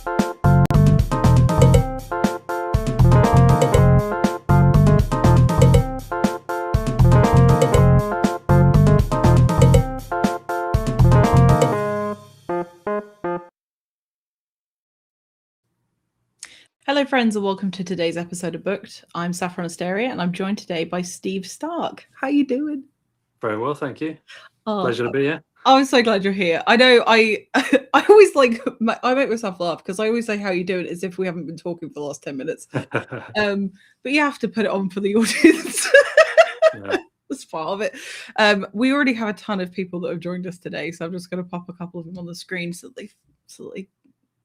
Hello, friends, and welcome to today's episode of Booked. I'm Saffron Asteria, and I'm joined today by Steve Stark. How you doing? Very well, thank you. Pleasure to be here. I'm so glad you're here. I know I always I make myself laugh because I always say how you doing as if we haven't been talking for the last 10 minutes. But you have to put it on for the audience. Yeah. That's part of it. We already have a ton of people that have joined us today, so I'm just going to pop a couple of them on the screen so that they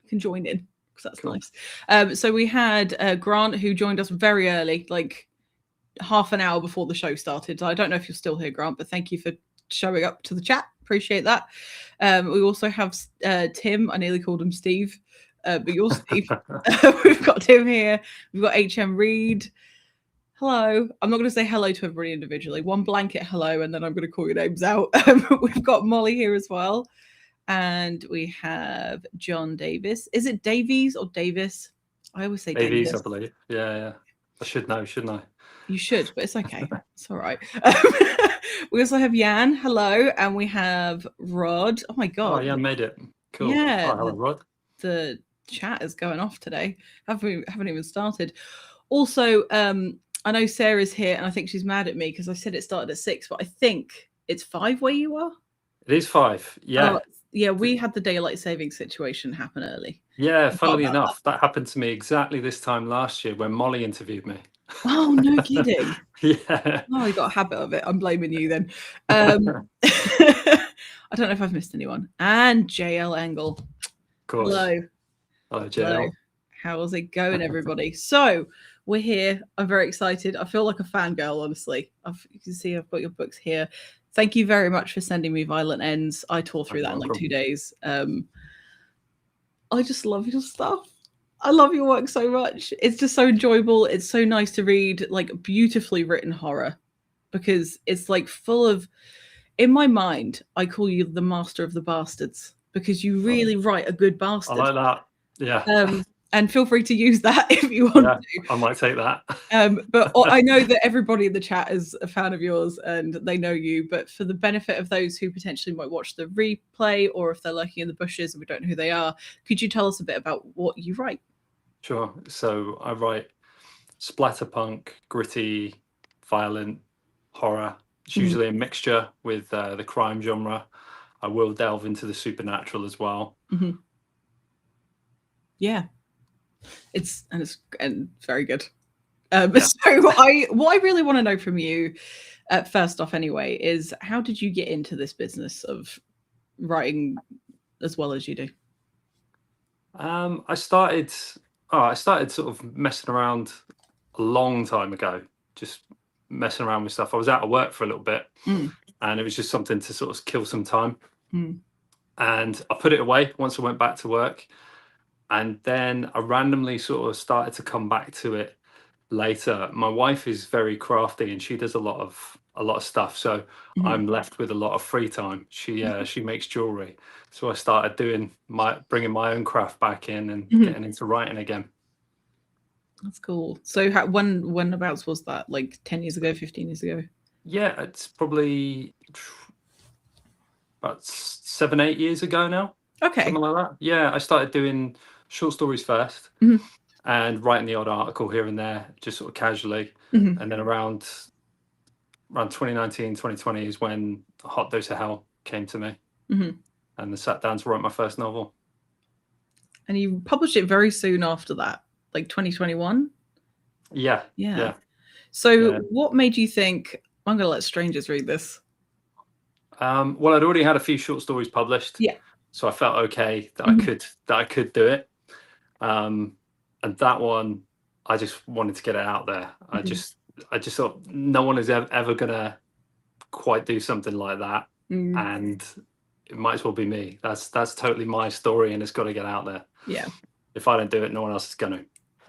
can join in. That's cool. Nice. So we had Grant, who joined us very early, like half an hour before the show started. I don't know if you're still here, Grant, but thank you for showing up to the chat. Appreciate that. We also have Tim. I nearly called him Steve, but you're Steve. We've got Tim here. We've got HM Reed. Hello. I'm not going to say hello to everybody individually. One blanket hello, and then I'm going to call your names out. We've got Molly here as well. And we have John Davis. Is it Davies or Davis? I always say Davies, I believe. Yeah. I should know, shouldn't I? You should, but it's okay. It's all right. We also have Jan. Hello. And we have Rod. Oh, my God. Oh, yeah, made it. Cool. Yeah. Hello, Rod. The chat is going off today. Haven't even started. Also, I know Sarah's here, and I think she's mad at me because I said it started at 6, but I think it's 5 where you are. It is 5. Yeah. Yeah, we had the daylight saving situation happen early. Yeah, funnily enough, that happened to me exactly this time last year when Molly interviewed me. Oh, no kidding. Yeah. Oh, I got a habit of it. I'm blaming you then. I don't know if I've missed anyone. And JL Engel. Of course. Hello. Hello, JL. Hello. How's it going, everybody? So we're here. I'm very excited. I feel like a fangirl, honestly. You can see I've got your books here. Thank you very much for sending me Violent Ends. I tore through that in like 2 days. I just love your stuff. I love your work so much. It's just so enjoyable. It's so nice to read, like beautifully written horror, because it's like full of, in my mind, I call you the master of the bastards because you really write a good bastard. I like that. Yeah. And feel free to use that if you want to. I might take that. But I know that everybody in the chat is a fan of yours and they know you. But for the benefit of those who potentially might watch the replay, or if they're lurking in the bushes and we don't know who they are, could you tell us a bit about what you write? Sure. So I write splatterpunk, gritty, violent horror. It's usually a mixture with the crime genre. I will delve into the supernatural as well. Mm-hmm. Yeah. It's very good. So what I really want to know from you, first off anyway, is how did you get into this business of writing as well as you do? I started sort of messing around a long time ago, just messing around with stuff. I was out of work for a little bit, and it was just something to sort of kill some time. And I put it away once I went back to work. And then I randomly sort of started to come back to it later. My wife is very crafty and she does a lot of stuff. So I'm left with a lot of free time. She makes jewelry. So I started bringing my own craft back in and getting into writing again. That's cool. So whenabouts was that? Like 10 years ago, 15 years ago? Yeah, it's probably about 7-8 years ago now. Okay. Something like that. Yeah, I started doing short stories first and writing the odd article here and there, just sort of casually. And then around 2019, 2020 is when Hot Dose of Hell came to me. And I sat down to write my first novel. And you published it very soon after that, like 2021? Yeah. So what made you think, I'm going to let strangers read this? Well, I'd already had a few short stories published. Yeah. So I felt okay that I could do it. And that one, I just wanted to get it out there. I just thought no one is ever gonna quite do something like that, and it might as well be me. That's totally my story, and it's got to get out there. Yeah. If I don't do it, no one else is gonna.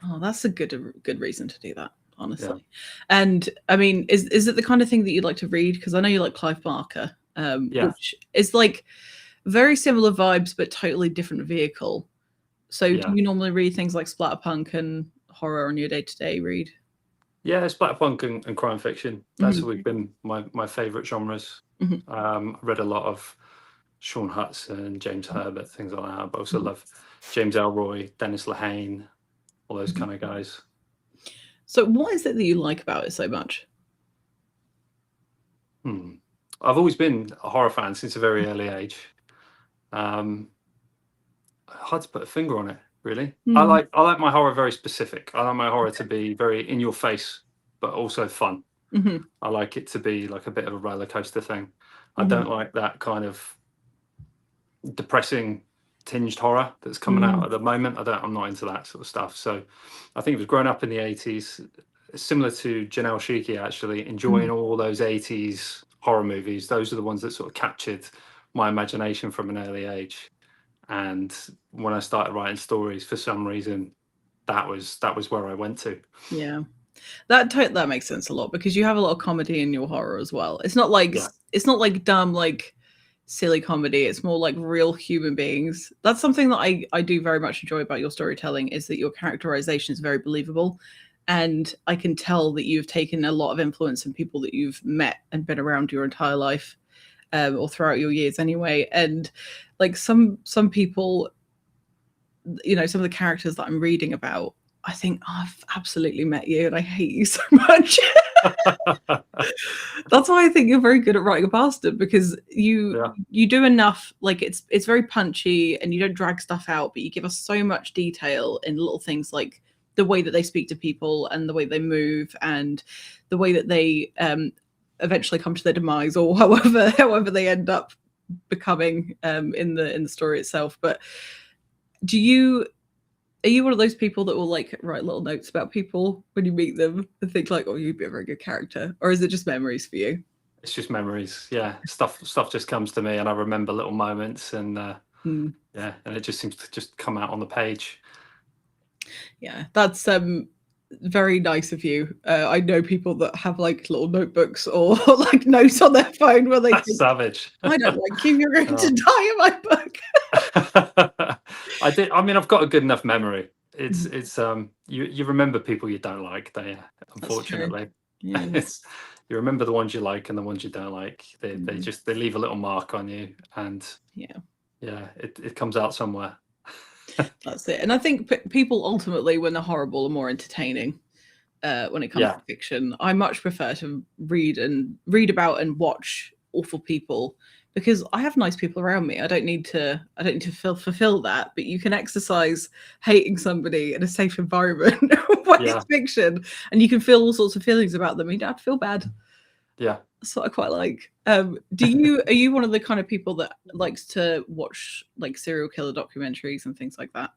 Oh, that's a good reason to do that, honestly. Yeah. And I mean, is it the kind of thing that you'd like to read? Because I know you like Clive Barker, which is like very similar vibes, but totally different vehicle. So do Yeah. you normally read things like splatterpunk and horror on your day-to-day read? Yeah, splatterpunk and crime fiction. That's always been my favourite genres. Mhm. I read a lot of Sean Hudson, James Herbert, things like that. But also Mhm. love James Elroy, Dennis Lehane, all those Mhm. kind of guys. So what is it that you like about it so much? I've always been a horror fan since a very early age. Hard to put a finger on it, really. I Mm. like my horror very specific. I like my horror to be very in your face, but also fun. Mhm. I like it to be like a bit of a roller coaster thing. I Mhm. don't like that kind of depressing tinged horror that's coming out Mm. at the moment. I'm not into that sort of stuff. So I think it was growing up in the 80s, similar to Janelle Sheikhy, actually enjoying Mm. all those 80s horror movies. Those are the ones that sort of captured my imagination from an early age. And when I started writing stories, for some reason, that was where I went to. Yeah. That makes sense a lot because you have a lot of comedy in your horror as well. It's not like dumb like silly comedy. It's more like real human beings. That's something that I do very much enjoy about your storytelling is that your characterization is very believable. And I can tell that you've taken a lot of influence in people that you've met and been around your entire life, or throughout your years anyway. And like some people, some of the characters that I'm reading about, I think, oh, I've absolutely met you and I hate you so much. That's why I think you're very good at writing a bastard because you Yeah, you do enough. Like it's very punchy and you don't drag stuff out, but you give us so much detail in little things like the way that they speak to people and the way they move and the way that they eventually come to their demise or however they end up becoming in the story itself. But do you are you one of those people that will like write little notes about people when you meet them and think like, oh, you'd be a very good character, or is it just memories for you? it's just memories. Yeah, stuff just comes to me, and I remember little moments, and Mm, yeah, and it just seems to just come out on the page. yeah, that's very nice of you. I know people that have like little notebooks or like notes on their phone where they think, Savage. I don't like you, you're going to Oh. die in my book. I did. I mean, I've got a good enough memory. Mhm. It's you remember people you don't like. They That's true. unfortunately, Yeah. it's you remember the ones you like and the ones you don't like. They Mm, just they leave a little mark on you, and yeah. yeah, it comes out somewhere. That's it. And I think people ultimately, when they're horrible, are more entertaining. When it comes Yeah, to fiction, I much prefer to read about and watch awful people because I have nice people around me. I don't need to fulfill that, but you can exercise hating somebody in a safe environment when yeah, it's fiction, and you can feel all sorts of feelings about them. You don't have to feel bad. yeah. That's what I quite like. Are you one of the kind of people that likes to watch like serial killer documentaries and things like that?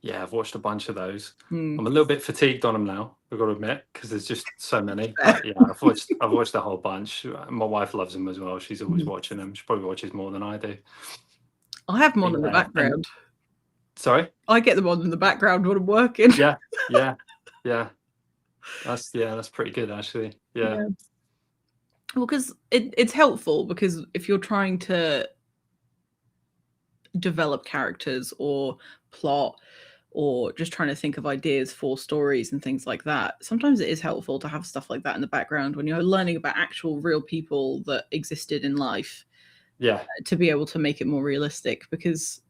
Yeah, I've watched a bunch of those. Hmm. I'm a little bit fatigued on them now, I've got to admit, because there's just so many. But yeah, I've watched a whole bunch. My wife loves them as well. She's always watching them. She probably watches more than I do. I have them on in the Yeah. And background. sorry? I get them on in the background when I'm working. Yeah, yeah, yeah. That's pretty good actually. Yeah. Yeah. Well, because it's helpful because if you're trying to develop characters or plot or just trying to think of ideas for stories and things like that, sometimes it is helpful to have stuff like that in the background when you're learning about actual real people that existed in life Yeah. to be able to make it more realistic because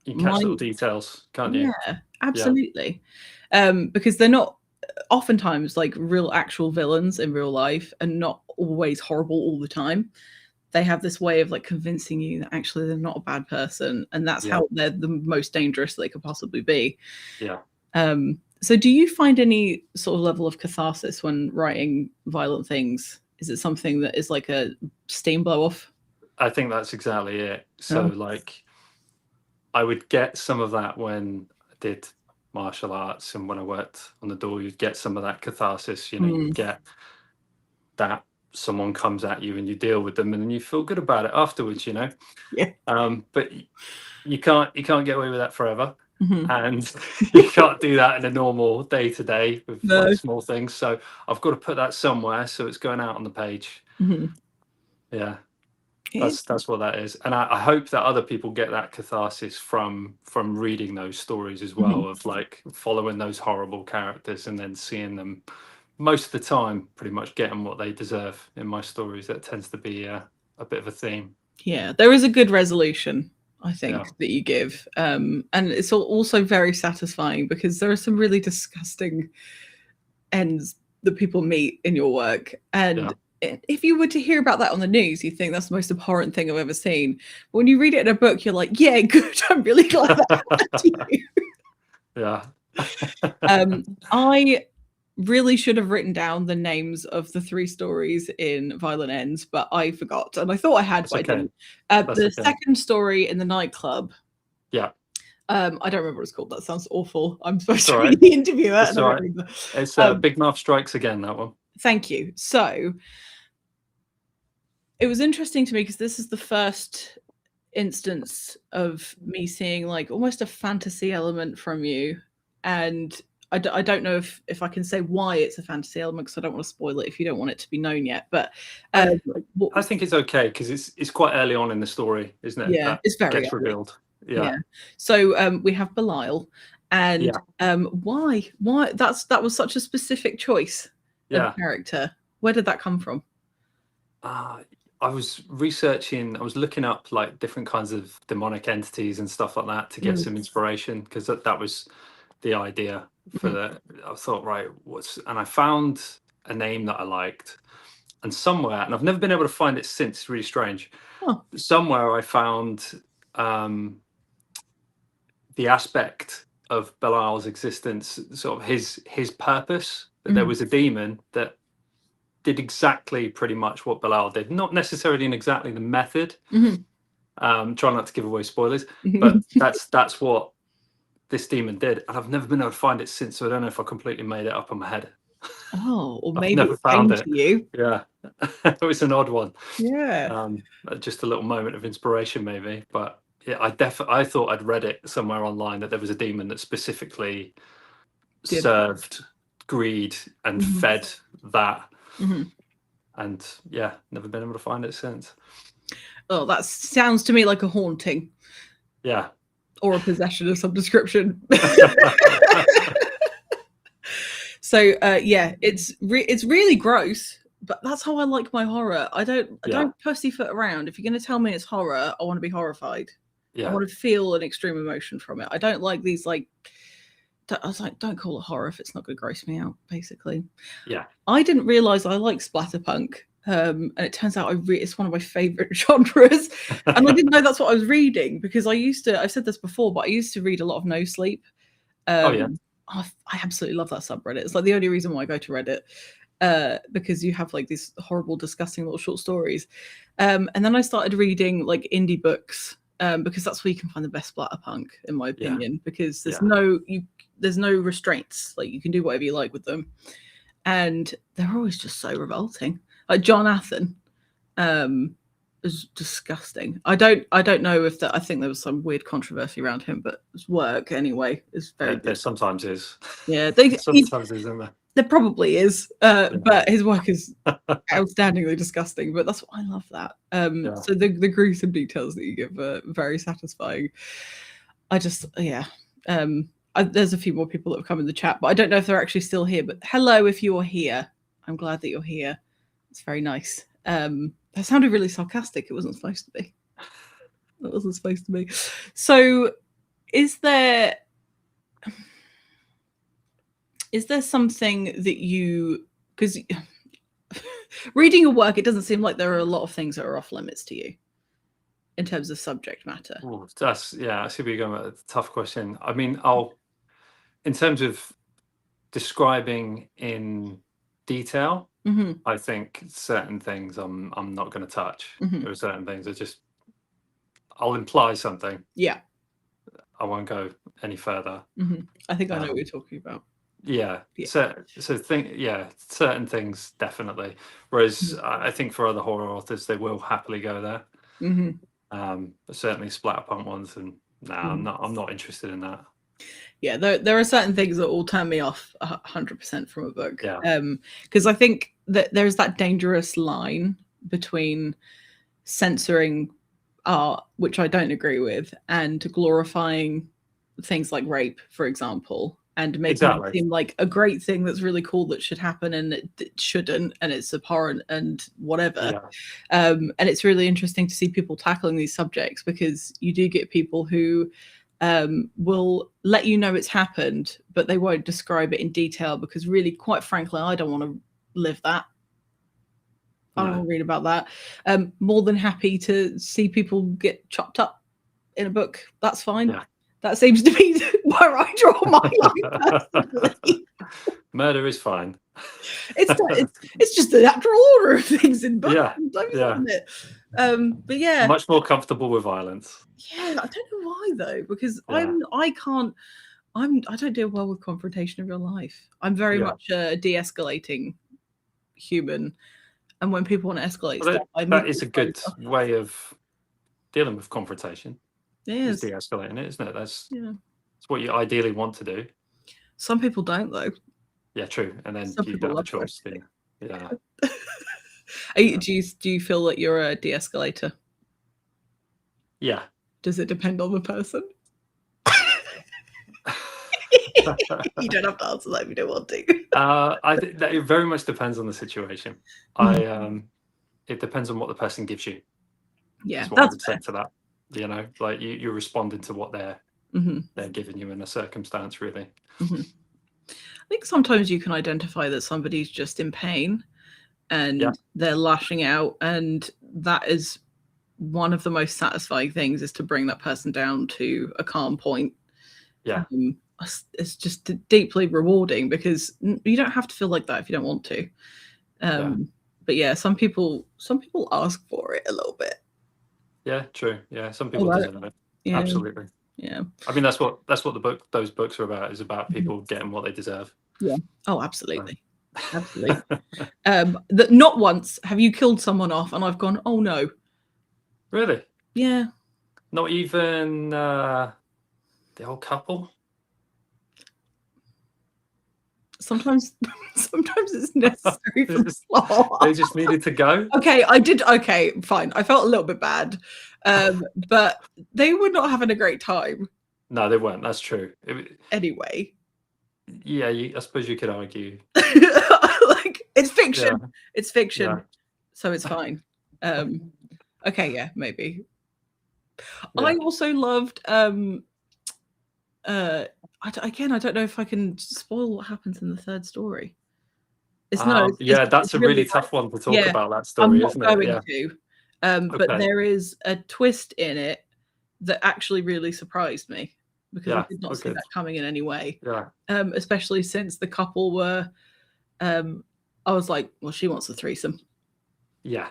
You can catch my little details, can't you? yeah, Yeah. absolutely. Because they're not oftentimes like real actual villains in real life and not always horrible all the time. They have this way of like convincing you that actually they're not a bad person and that's Yeah. how they're the most dangerous they could possibly be. Yeah. So do you find any sort of level of catharsis when writing violent things? Is it something that is like a steam blow off? I think that's exactly it. So Oh. like I would get some of that when I did martial arts and when I worked on the door, you'd get some of that catharsis, Mm, you'd get that someone comes at you and you deal with them and then you feel good about it afterwards. yeah. But you can't get away with that forever. Mhm. And you can't do that in a normal day to day with No. like small things. So I've got to put that somewhere so it's going out on the page. Mhm. Yeah. That's what that is, and I hope that other people get that catharsis from reading those stories as well, of like following those horrible characters and then seeing them most of the time pretty much getting what they deserve in my stories. That tends to be a bit of a theme. Yeah, there is a good resolution, I think, Yeah. that you give, and it's also very satisfying because there are some really disgusting ends that people meet in your work, and if you were to hear about that on the news, you think that's the most abhorrent thing I've ever seen. But when you read it in a book, you're like, yeah, good. I'm really glad that happened to you. Yeah. I really should have written down the names of the 3 stories in Violent Ends, but I forgot, and I thought I had, but I didn't. The second story in the nightclub. Yeah. I don't remember what it's called. That sounds awful. I'm supposed to be the interviewer. That's all right. It's Big Mouth Strikes Again, that one. Thank you. So it was interesting to me because this is the first instance of me seeing like almost a fantasy element from you, and I don't know if I can say why it's a fantasy element because I don't want to spoil it if you don't want it to be known yet. But I think it's okay because it's quite early on in the story, isn't it? Yeah, it's very gets revealed. Yeah. So we have Belial, and why that was such a specific choice of character. Where did that come from? I was researching, I was looking up like different kinds of demonic entities and stuff like that to get some inspiration, because that was the idea for the, I thought, right, and I found a name that I liked, and somewhere, and I've never been able to find it since, it's really strange. Somewhere I found the aspect of Belial's existence, sort of his purpose, that there was a demon that did exactly pretty much what Belial did, not necessarily in exactly the method. Try not to give away spoilers, but that's what this demon did, and I've never been able to find it since. So I don't know if I completely made it up in my head. Or I've maybe never found it. You. Yeah, it was an odd one. Yeah, just a little moment of inspiration, maybe. But yeah, I thought I'd read it somewhere online that there was a demon that specifically served greed and fed that. And yeah, never been able to find it since. Oh, that sounds to me like a haunting. Yeah. Or a possession of some description. So yeah, it's really gross, but that's how I like my horror. I don't pussyfoot around. If you're going to tell me it's horror, I want to be horrified. I want to feel an extreme emotion from it. I don't like these like. I was like, don't call it horror if it's not going to gross me out, basically. Yeah. I didn't realize I like splatterpunk. And it turns out it's one of my favorite genres. And I didn't know that's what I was reading, because I've said this before, but I used to read a lot of No Sleep. I absolutely love that subreddit. It's like the only reason why I go to Reddit, because you have like these horrible, disgusting little short stories. And then I started reading like indie books, because that's where you can find the best splatterpunk, in my opinion, because there's no restraints. Like you can do whatever you like with them. And they're always just so revolting. Like John Athen is disgusting. I don't know if that. I think there was some weird controversy around him, but his work anyway is very good. There sometimes is. Yeah, sometimes is, isn't there? There probably is, but his work is outstandingly disgusting. But that's what I love that. So the gruesome details that you give are very satisfying. There's a few more people that have come in the chat, but I don't know if they're actually still here. But hello, if you're here. I'm glad that you're here. It's very nice. That sounded really sarcastic. It wasn't supposed to be. It wasn't supposed to be. So is there something that you, because reading your work, it doesn't seem like there are a lot of things that are off limits to you in terms of subject matter? I see where you're going with. A tough question. I mean, in terms of describing in detail, I think certain things I'm not going to touch. There are certain things that I'll imply something. Yeah. I won't go any further. I think I know what you're talking about. Yeah. So certain things definitely. Whereas I think for other horror authors, they will happily go there. But certainly splatterpunk ones, and I'm not interested in that. Yeah, there are certain things that will turn me off 100% from a book. Because I think that there's that dangerous line between censoring art, which I don't agree with, and glorifying things like rape, for example, and making it seem like a great thing that's really cool that should happen, and it shouldn't, and it's abhorrent and whatever. And it's really interesting to see people tackling these subjects, because you do get people who will let you know it's happened, but they won't describe it in detail, because really, quite frankly, I don't want to live that. I don't want to read about that. More than happy to see people get chopped up in a book. That's fine. That seems to be where I draw my line personally. Murder is fine. It's just the natural order of things in books. Isn't it? But yeah, much more comfortable with violence. Yeah, I don't know why though, because I don't deal well with confrontation in real life. I'm very much a de-escalating human, and when people want to escalate stuff, that is a good way of dealing with confrontation. It is de-escalating it, isn't it? That's what you ideally want to do. Some people don't, though. Yeah, true. And then you don't have a choice. Yeah. Do you feel that you're a de-escalator? Yeah. Does it depend on the person? You don't have to answer that if you don't want to. I think that it very much depends on the situation. It depends on what the person gives you. Yeah, that's what I would say to that. You know, like you're responding to what they're giving you in a circumstance, really. I think sometimes you can identify that somebody's just in pain and they're lashing out, and that is one of the most satisfying things, is to bring that person down to a calm point. It's just deeply rewarding, because you don't have to feel like that if you don't want to. But yeah, some people ask for it a little bit. Yeah, true. Yeah, some people deserve it. Yeah. Absolutely. Yeah. I mean, that's what those books are about. Is about people getting what they deserve. Yeah. Oh, absolutely. Absolutely. Not once have you killed someone off and I've gone, oh no. Really? Yeah. Not even the old couple. Sometimes it's necessary for the plot. They just needed to go. Okay, okay, fine. I felt a little bit bad, but they were not having a great time. No, they weren't. That's true. Anyway. Yeah, I suppose you could argue. Like, it's fiction. Yeah. It's fiction, so it's fine. Okay, yeah, maybe. Yeah. I also loved. Again, I don't know if I can spoil what happens in the third story. That's a really tough one to talk about, that story, isn't it? I'm not going to. But there is a twist in it that actually really surprised me, because I did not see that coming in any way. Especially since the couple were, I was like, well, she wants a threesome. Yeah.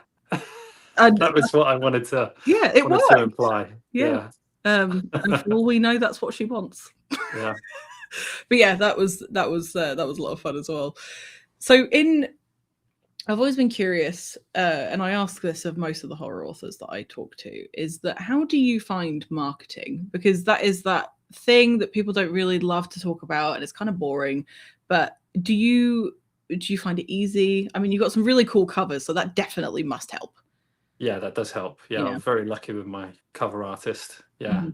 That was what I wanted to. Yeah, it was to imply. Yeah. And for all we know, that's what she wants. Yeah. But yeah, that was a lot of fun as well. So I've always been curious, and I ask this of most of the horror authors that I talk to, is that how do you find marketing? Because that is that thing that people don't really love to talk about, and it's kind of boring. But do you find it easy? I mean, you've got some really cool covers, so that definitely must help. Yeah, that does help. Yeah, I'm very lucky with my cover artist. Yeah.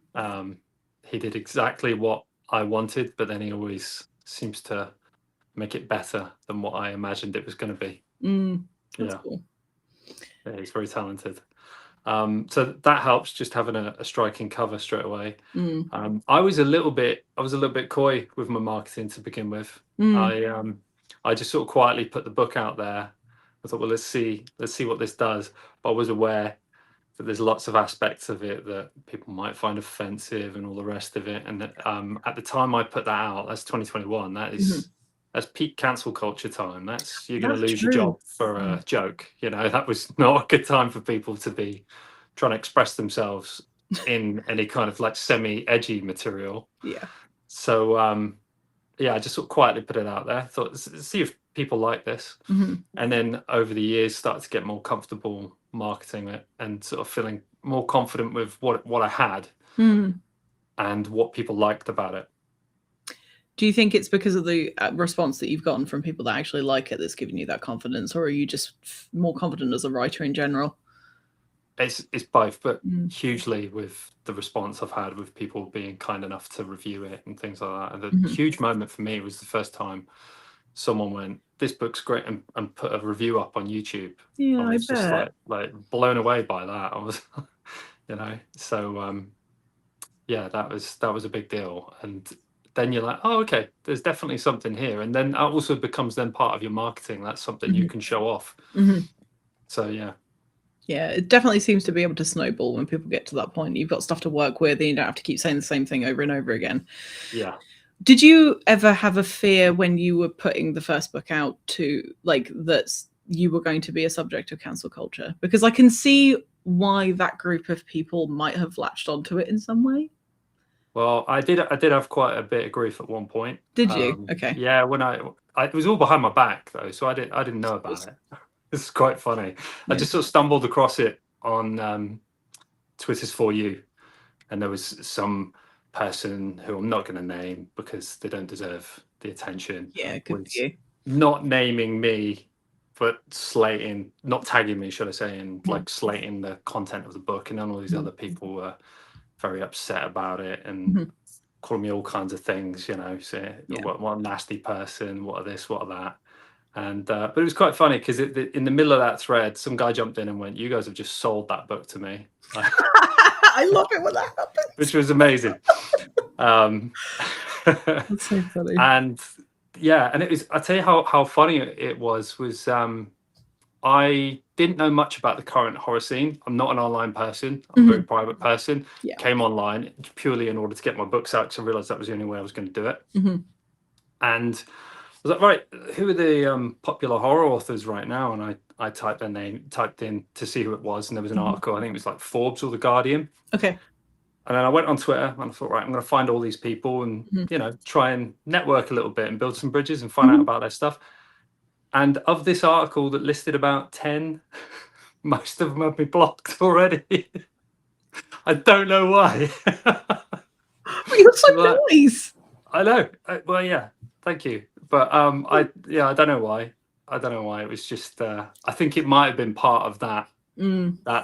He did exactly what I wanted, but then he always seems to make it better than what I imagined it was going to be. That's cool. Yeah, he's very talented. So that helps, just having a striking cover straight away. I was a little bit coy with my marketing to begin with. I just sort of quietly put the book out there. I thought, well, let's see what this does. But I was aware that there's lots of aspects of it that people might find offensive and all the rest of it. And that, at the time I put that out, that's 2021. That's peak cancel culture time. You're going to lose your job for a joke. You know, that was not a good time for people to be trying to express themselves in any kind of like semi-edgy material. Yeah. So I just sort of quietly put it out there. Thought, see if people like this. And then over the years started to get more comfortable marketing it and sort of feeling more confident with what I had and what people liked about it. Do you think it's because of the response that you've gotten from people that actually like it that's giving you that confidence, or are you just more confident as a writer in general? It's both, but Mm. hugely with the response I've had with people being kind enough to review it and things like that. And the Mhm. huge moment for me was the first time someone went, "This book's great," and put a review up on YouTube. Yeah, I I was just bet. like blown away by that. I was, so yeah, that was a big deal. And then you're like, oh, okay, there's definitely something here. And then that also becomes then part of your marketing. That's something you Mhm. can show off. Mhm. So yeah. Yeah, it definitely seems to be able to snowball when people get to that point. You've got stuff to work with, and you don't have to keep saying the same thing over and over again. Yeah. Did you ever have a fear when you were putting the first book out to like that you were going to be a subject of cancel culture? Because I can see why that group of people might have latched onto it in some way. Well, I did have quite a bit of grief at one point. Did you? Okay. Yeah, when it was all behind my back though, so I didn't know about it. It's quite funny. I Yeah. just sort of stumbled across it on Twitter's For You, and there was some person who I'm not going to name because they don't deserve the attention. Yeah, good for Was you. not naming me, but slating, not tagging me, should I say, and Mm. like slating the content of the book, and then all these Mm. other people were very upset about it and Mhm. calling me all kinds of things, say Yeah. what a nasty person, what are this, what are that. And but it was quite funny because in the middle of that thread, some guy jumped in and went, "You guys have just sold that book to me," I love it when that happens. which was amazing. That's so funny. And yeah, and it was. I tell you how funny it was. I didn't know much about the current horror scene. I'm not an online person. I'm a very private person. Yeah. Came online purely in order to get my books out because I realized that was the only way I was going to do it. Mhm. And I was like, right, who are the popular horror authors right now? And I typed their name, typed in to see who it was, and there was an article. I think it was like Forbes or The Guardian. Okay. And then I went on Twitter and I thought, right, I'm going to find all these people and try and network a little bit and build some bridges and find out about their stuff. And of this article that listed about 10, most of them have been blocked already. I don't know why. But you're so nice. I know. Well, yeah, thank you. But I don't know why. I don't know why. It was just I think it might have been part of that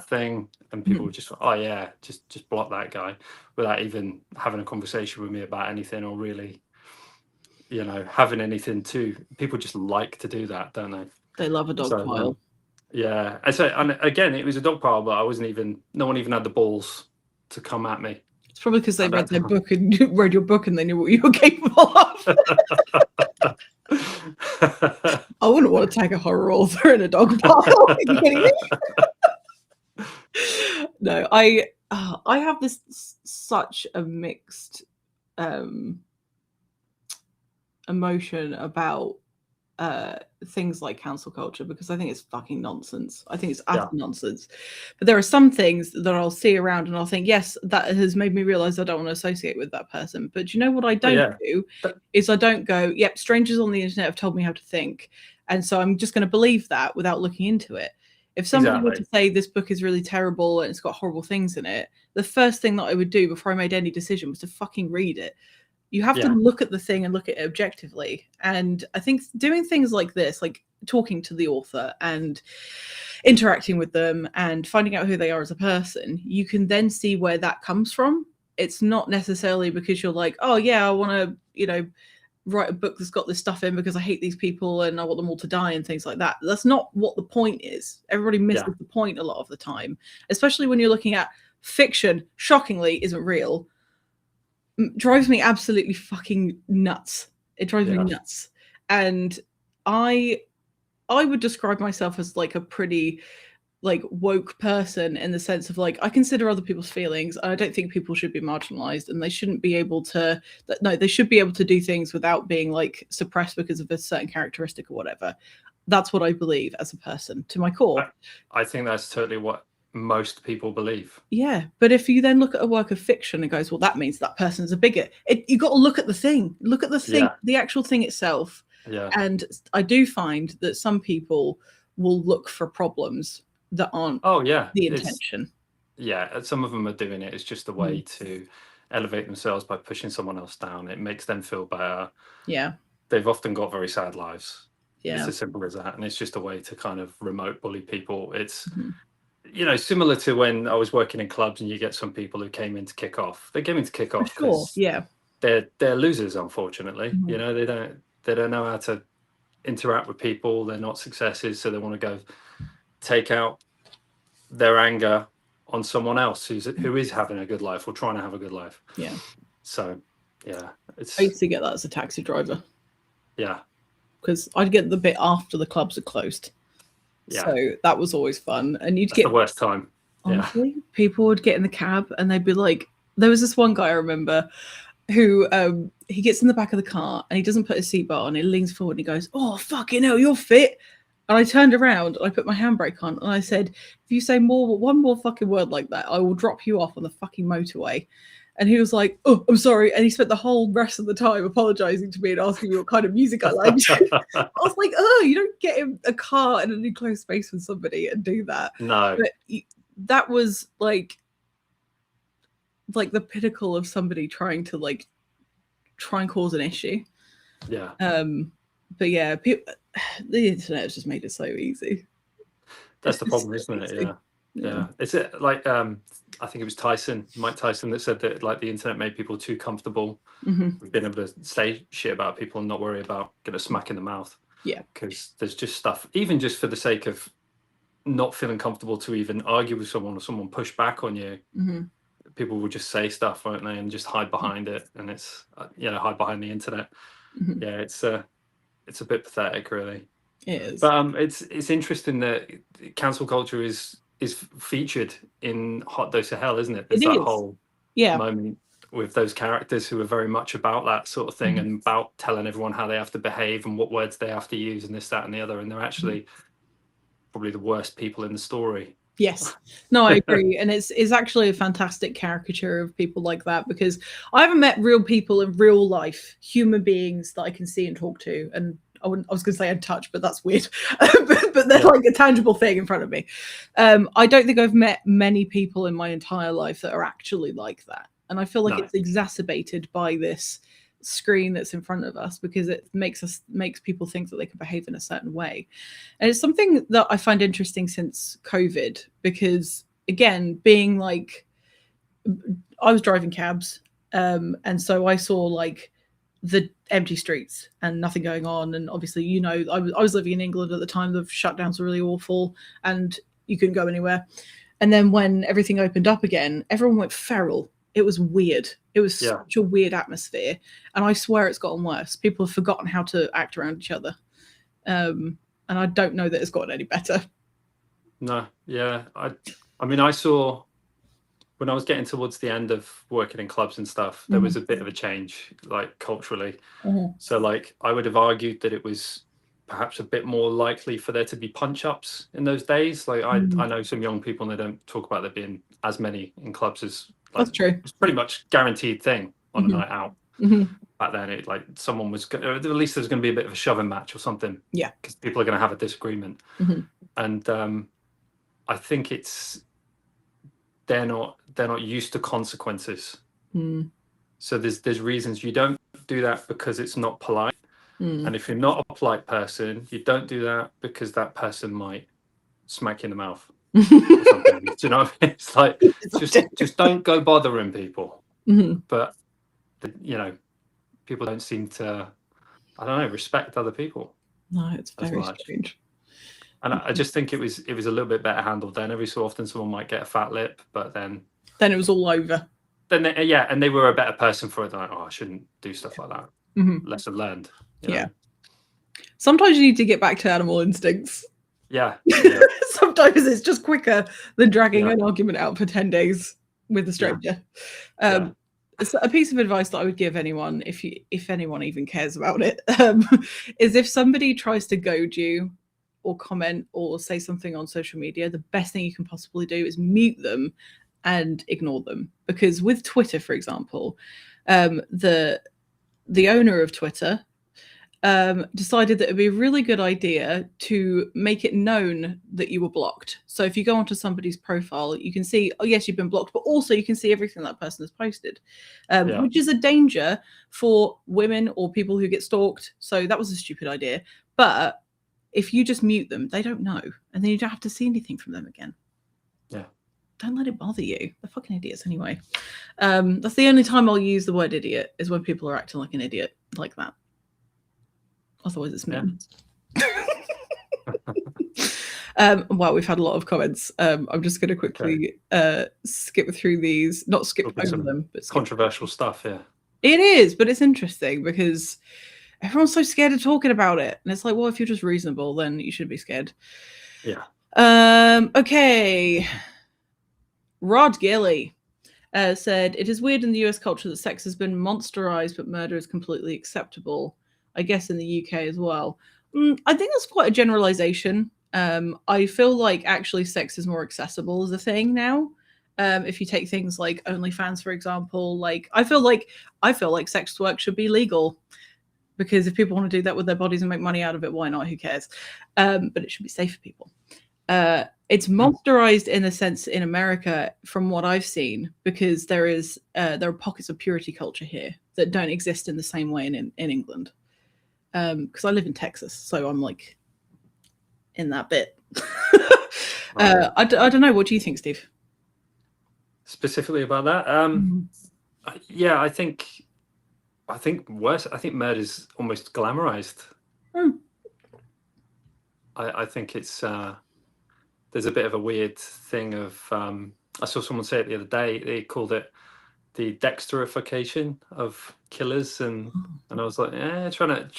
thing, and people were just, oh yeah, just block that guy without even having a conversation with me about anything or really, having anything to. People just like to do that, don't they? They love a dog pile. Yeah. And again, it was a dog pile, but no one even had the balls to come at me. It's probably because they read their book and read your book and they knew what you were capable of. I wouldn't want to tag a horror author in a dog pile. Are you kidding me? No, I have this such a mixed emotion about things like cancel culture because I think it's fucking nonsense. I think it's utter nonsense. But there are some things that I'll see around and I'll think, yes, that has made me realize I don't want to associate with that person. But do you know what I don't do is I don't go, yep, strangers on the internet have told me how to think. And so I'm just going to believe that without looking into it. If somebody were to say this book is really terrible and it's got horrible things in it, the first thing that I would do before I made any decision was to fucking read it. You have to look at the thing and look at it objectively. And I think doing things like this, like talking to the author and interacting with them and finding out who they are as a person, you can then see where that comes from. It's not necessarily because you're like, oh yeah, I want to, write a book that's got this stuff in because I hate these people and I want them all to die and things like that. That's not what the point is. Everybody misses the point a lot of the time, especially when you're looking at fiction, shockingly, isn't real. Drives me absolutely fucking nuts. It drives me nuts. And I would describe myself as like a pretty like woke person in the sense of like I consider other people's feelings. I don't think people should be marginalized and they shouldn't be able to they should be able to do things without being like suppressed because of a certain characteristic or whatever. That's what I believe as a person to my core. I think that's totally what most people believe. Yeah, but if you then look at a work of fiction and goes, well, that means that person's a bigot. You got to look at the thing, the actual thing itself. Yeah. And I do find that some people will look for problems that aren't the intention. Some of them are doing it. It's just a way to elevate themselves by pushing someone else down. It makes them feel better. Yeah. They've often got very sad lives. Yeah. It's as simple as that. And it's just a way to kind of remote bully people. It's similar to when I was working in clubs and you get some people who came in to kick off. They came in to kick For off sure. because Yeah. they're losers, unfortunately. Mhm. They don't know how to interact with people. They're not successes, so they want to go take out their anger on someone else who is having a good life or trying to have a good life. Yeah. So yeah, I used to get that as a taxi driver. Yeah. Because I'd get the bit after the clubs are closed. Yeah. So that was always fun. And you'd That's get the worst time. Honestly, people would get in the cab and they'd be like, there was this one guy I remember who he gets in the back of the car and he doesn't put his seatbelt on. He leans forward and he goes, "Oh, fucking hell, you're fit." And I turned around and I put my handbrake on and I said, "If you say one more fucking word like that, I will drop you off on the fucking motorway." And he was like, "Oh, I'm sorry." And he spent the whole rest of the time apologizing to me and asking me what kind of music I liked. I was like, "Oh, you don't get in a car in an enclosed space with somebody and do that." No. But that was like the pinnacle of somebody trying to try and cause an issue. Yeah. But yeah, the internet has just made it so easy. That's the problem, isn't it? Yeah. Yeah. It's like I think it was Mike Tyson, that said that like the internet made people too comfortable with being able to say shit about people and not worry about getting a smack in the mouth. Yeah. Because there's just stuff, even just for the sake of not feeling comfortable to even argue with someone or someone push back on you. People will just say stuff, won't they, and just hide behind it, and it's hide behind the internet. Yeah, it's a bit pathetic, really. It is. But it's interesting that cancel culture is featured in Hot Dose of Hell, isn't it? There's that whole moment with those characters who are very much about that sort of thing and about telling everyone how they have to behave and what words they have to use and this, that, and the other, and they're actually probably the worst people in the story. Yes. No, I agree. And it's actually a fantastic caricature of people like that, because I haven't met real people in real life, human beings that I can see and talk to. And I was going to say and touch, but that's weird. but they're like a tangible thing in front of me. I don't think I've met many people in my entire life that are actually like that. And I feel like it's exacerbated by this screen that's in front of us, because it makes people think that they can behave in a certain way. And it's something that I find interesting since COVID, because again, being like, I was driving cabs, and so I saw like the empty streets and nothing going on. And obviously, I was living in England at the time. The shutdowns were really awful and you couldn't go anywhere. And then when everything opened up again, everyone went feral. It was weird. It was such a weird atmosphere. And I swear it's gotten worse. People have forgotten how to act around each other. And I don't know that it's gotten any better. No, yeah. I mean, I saw when I was getting towards the end of working in clubs and stuff, there was a bit of a change, like culturally. So like I would have argued that it was perhaps a bit more likely for there to be punch-ups in those days. Like I know some young people and they don't talk about there being as many in clubs as that's true. It's pretty much guaranteed thing on a night out. Back then, it like someone was at least there's going to be a bit of a shoving match or something. Yeah, because people are going to have a disagreement. And I think they're not used to consequences. So there's reasons you don't do that because it's not polite. And if you're not a polite person, you don't do that because that person might smack you in the mouth. Or something. Do you know? It's like just don't go bothering people. But people don't seem to, I don't know, respect other people. No, it's very strange. And I just think it was a little bit better handled then. Every so often someone might get a fat lip, but then it was all over. Then and they were a better person for it. Like, oh, I shouldn't do stuff like that. Lesson learned. You know? Sometimes you need to get back to animal instincts. Yeah. Sometimes it's just quicker than dragging an argument out for 10 days with a stranger. So a piece of advice that I would give anyone, if anyone even cares about it, is if somebody tries to goad you or comment or say something on social media, the best thing you can possibly do is mute them and ignore them. Because with Twitter, for example, the owner of Twitter decided that it'd be a really good idea to make it known that you were blocked. So if you go onto somebody's profile, you can see, oh yes, you've been blocked, but also you can see everything that person has posted, which is a danger for women or people who get stalked. So that was a stupid idea. But if you just mute them, they don't know, and then you don't have to see anything from them again. don't let it bother you. They're fucking idiots anyway. That's the only time I'll use the word idiot, is when people are acting like an idiot like that. Otherwise, it's mean. Wow, we've had a lot of comments. I'm just going to quickly skip through these. Not skip over them, but controversial stuff. Yeah, it is, but it's interesting because everyone's so scared of talking about it, and it's like, well, if you're just reasonable, then you should be scared. Yeah. Okay. Rod Gilly said, it is weird in the US culture that sex has been monsterized, but murder is completely acceptable. I guess in the UK as well. I think that's quite a generalization. I feel like actually sex is more accessible as a thing now. If you take things like OnlyFans, for example, like I feel like sex work should be legal, because if people want to do that with their bodies and make money out of it, why not? Who cares? But it should be safe for people. It's monsterized in a sense in America, from what I've seen, because there are pockets of purity culture here that don't exist in the same way in England. Because I live in Texas, so I'm like in that bit. I don't know. What do you think, Steve? Specifically about that? Yeah, I think worse. I think murder's almost glamorized. I think it's there's a bit of a weird thing of I saw someone say it the other day. They called it the Dexterification of killers, and I was like,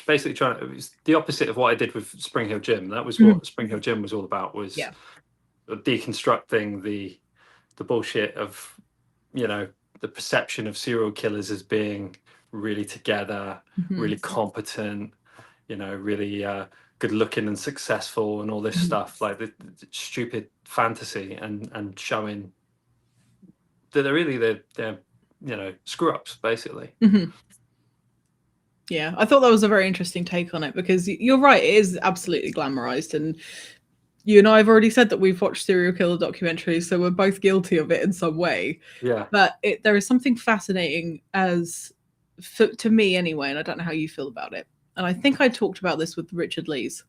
basically trying to. It was the opposite of what I did with Spring Hill Gym. That was what Spring Hill Gym was all about. Was deconstructing the bullshit of, the perception of serial killers as being really together, really competent, really good looking and successful and all this stuff, like the stupid fantasy, and showing that they're screw ups, basically. Yeah, I thought that was a very interesting take on it, because you're right, it is absolutely glamorized, and you and I have already said that we've watched serial killer documentaries, so we're both guilty of it in some way. Yeah. But there is something fascinating, to me anyway, and I don't know how you feel about it. And I think I talked about this with Richard Lees.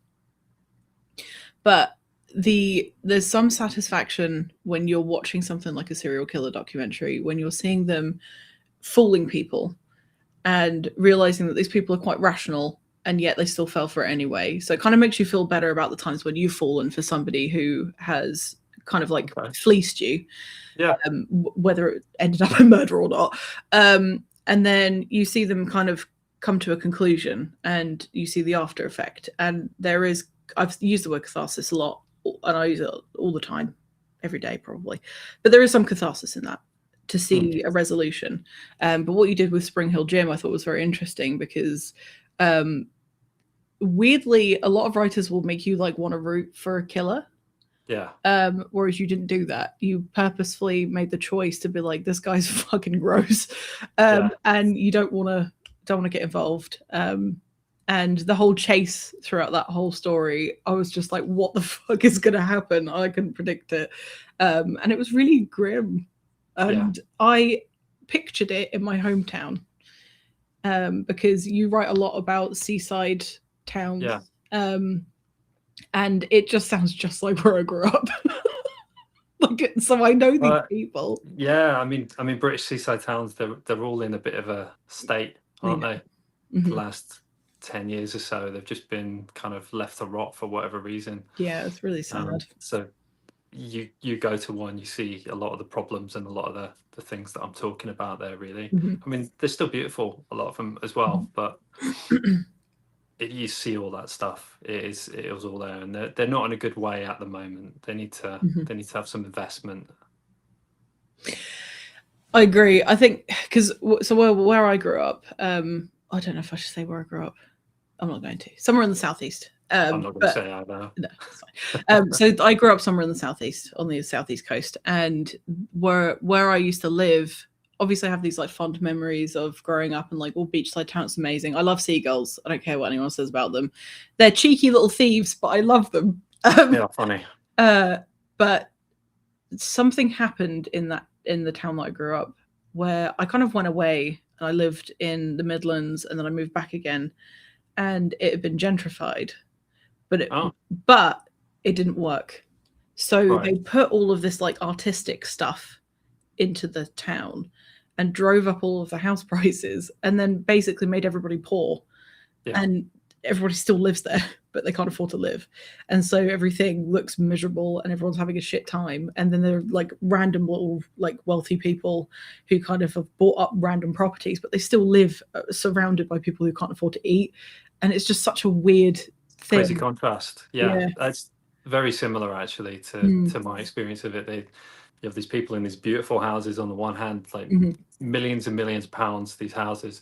But there's some satisfaction when you're watching something like a serial killer documentary, when you're seeing them fooling people and realizing that these people are quite rational, and yet they still fell for it anyway. So it kind of makes you feel better about the times when you've fallen for somebody who has kind of like fleeced you, whether it ended up in murder or not. And then you see them kind of come to a conclusion, and you see the after effect. And I've used the word catharsis a lot, and I use it all the time, every day probably. But there is some catharsis in that, to see a resolution. But what you did with Spring Hill Gym, I thought was very interesting, because weirdly, a lot of writers will make you like want to root for a killer. Yeah. Whereas you didn't do that. You purposefully made the choice to be like, this guy's fucking gross. And you don't want to get involved. And the whole chase throughout that whole story, I was just like, what the fuck is going to happen? I couldn't predict it. And it was really grim. And I pictured it in my hometown, because you write a lot about seaside towns. And it just sounds just like where I grew up. So I know these people. Yeah, I mean, British seaside towns, they're all in a bit of a state, aren't they? The last 10 years or so, they've just been kind of left to rot for whatever reason. Yeah, it's really sad. So you go to one, you see a lot of the problems and a lot of the things that I'm talking about there, really. I mean, they're still beautiful, a lot of them as well, but you see all that stuff. It was all there, and they're not in a good way at the moment. They need to have some investment. I agree. I think where I grew up, I don't know if I should say where I grew up. I'm not going to. Somewhere in the southeast. I'm not going to say I know. No, it's fine. So I grew up somewhere in the southeast, on the southeast coast, and where I used to live, obviously I have these like fond memories of growing up, and like, all beachside towns amazing. I love seagulls. I don't care what anyone says about them. They're cheeky little thieves, but I love them. Yeah, funny. But something happened in the town that I grew up, where I kind of went away, and I lived in the Midlands, and then I moved back again, and it had been gentrified, but it didn't work, So they put all of this like artistic stuff into the town and drove up all of the house prices, and then basically made everybody poor. Yeah. And everybody still lives there, but they can't afford to live. And so everything looks miserable and everyone's having a shit time. And then there are like random little like wealthy people who kind of have bought up random properties, but they still live surrounded by people who can't afford to eat. And it's just such a weird thing. Crazy contrast. Yeah. That's very similar actually to my experience of it. You have these people in these beautiful houses on the one hand, like millions and millions of pounds, these houses.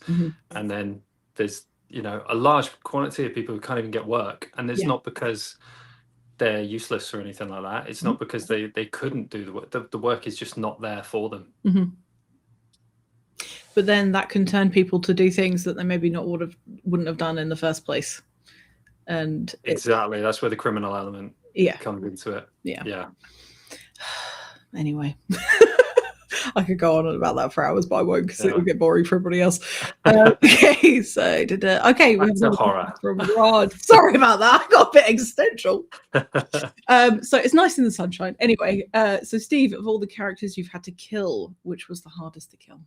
And then there's, a large quantity of people who can't even get work. And it's not because they're useless or anything like that. It's not because they couldn't do the work. The work is just not there for them. But then that can turn people to do things that they maybe wouldn't have done in the first place. And exactly, that's where the criminal element comes into it. Yeah. Anyway. I could go on about that for hours, but I won't because it will get boring for everybody else. Okay, so okay, we have horror from Rod. Sorry about that. I got a bit existential. So it's nice in the sunshine. Anyway, so Steve, of all the characters you've had to kill, which was the hardest to kill?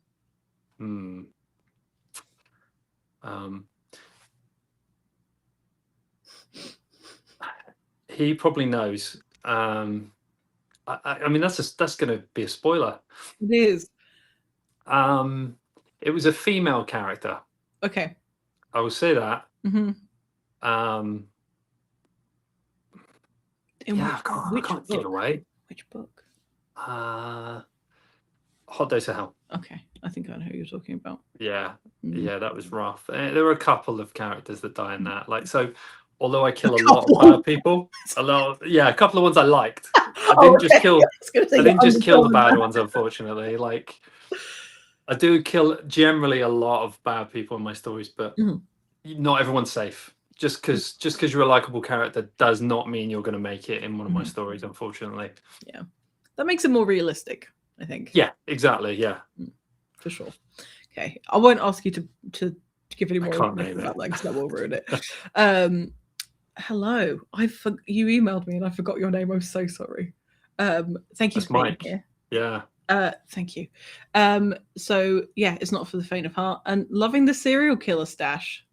He probably knows. I mean, that's going to be a spoiler. It is. It was a female character. Okay. I will say that. I can't give it away. Which book? Hot Days of Hell. Okay, I think I know who you're talking about. Yeah, that was rough. There were a couple of characters that die in that. Like, so, although I kill a lot of bad people, a couple of ones I liked. I didn't just kill the bad ones, unfortunately. Like, I do kill generally a lot of bad people in my stories, but not everyone's safe. Just because you're a likable character does not mean you're going to make it in one of my stories, unfortunately. Yeah, that makes it more realistic, I think. Yeah, exactly. Yeah, for sure. Okay, I won't ask you to give any more information about that because that will ruin it. Hello, you emailed me and I forgot your name. I'm so sorry. Thank you for being here. Yeah. Thank you. So yeah, it's not for the faint of heart. And loving the serial killer stash.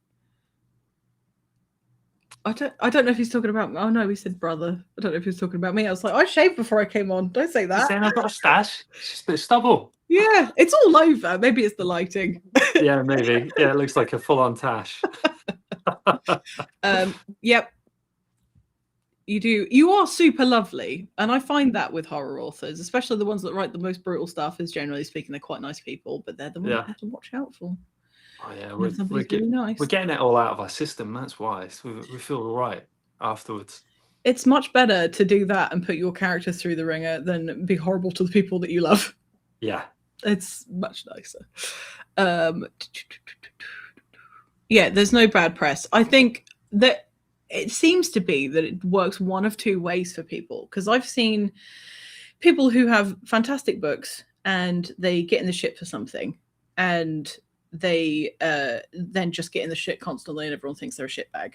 I don't know if he's talking about. Oh no, he said brother. I don't know if he's talking about me. I was like, I shaved before I came on. Don't say that. He's saying I've got a stash. It's just a bit of stubble. Yeah, it's all over. Maybe it's the lighting. Yeah, maybe. Yeah, it looks like a full-on tash. Yep. You do. You are super lovely, and I find that with horror authors, especially the ones that write the most brutal stuff, is generally speaking they're quite nice people, but they're the ones you have to watch out for. Oh yeah, we're getting it all out of our system. That's why we feel all right afterwards. It's much better to do that and put your characters through the ringer than be horrible to the people that you love. Yeah, it's much nicer. Yeah, there's no bad press. I think that it seems to be that it works one of two ways for people, because I've seen people who have fantastic books and they get in the shit for something and they then just get in the shit constantly and everyone thinks they're a shitbag.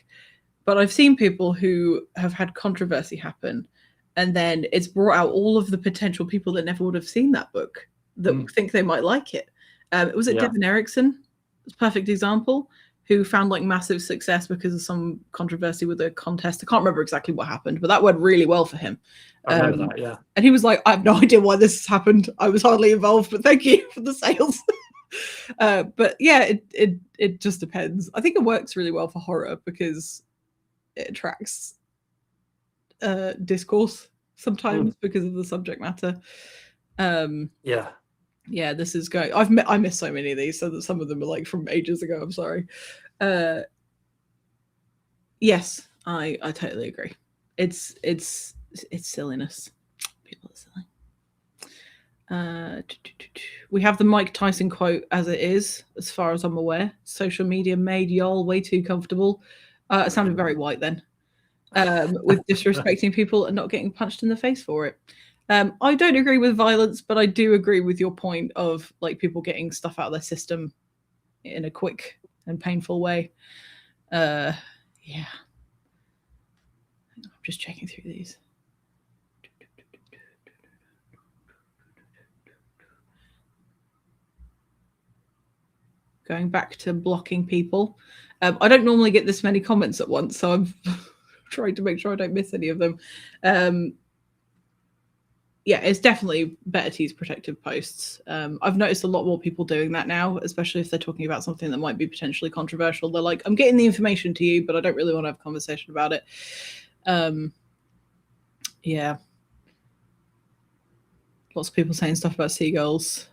But I've seen people who have had controversy happen and then it's brought out all of the potential people that never would have seen that book that think they might like it. Was it Devin Erickson? It's a perfect example, who found like massive success because of some controversy with a contest. I can't remember exactly what happened, but that went really well for him. I remember that, yeah. And he was like, I have no idea why this has happened. I was hardly involved, but thank you for the sales. But yeah, it just depends. I think it works really well for horror because it attracts discourse sometimes because of the subject matter. Yeah, this is going. I missed so many of these, so that some of them are like from ages ago. I'm sorry. Yes, I totally agree. It's silliness. People are silly. We have the Mike Tyson quote as it is, as far as I'm aware. Social media made y'all way too comfortable. It sounded very white then, with disrespecting people and not getting punched in the face for it. I don't agree with violence, but I do agree with your point of like people getting stuff out of their system in a quick and painful way. Yeah. I'm just checking through these. Going back to blocking people. I don't normally get this many comments at once, so I'm trying to make sure I don't miss any of them. Yeah, it's definitely better to use protective posts. I've noticed a lot more people doing that now, especially if they're talking about something that might be potentially controversial. They're like, I'm getting the information to you, but I don't really want to have a conversation about it. Yeah. Lots of people saying stuff about seagulls.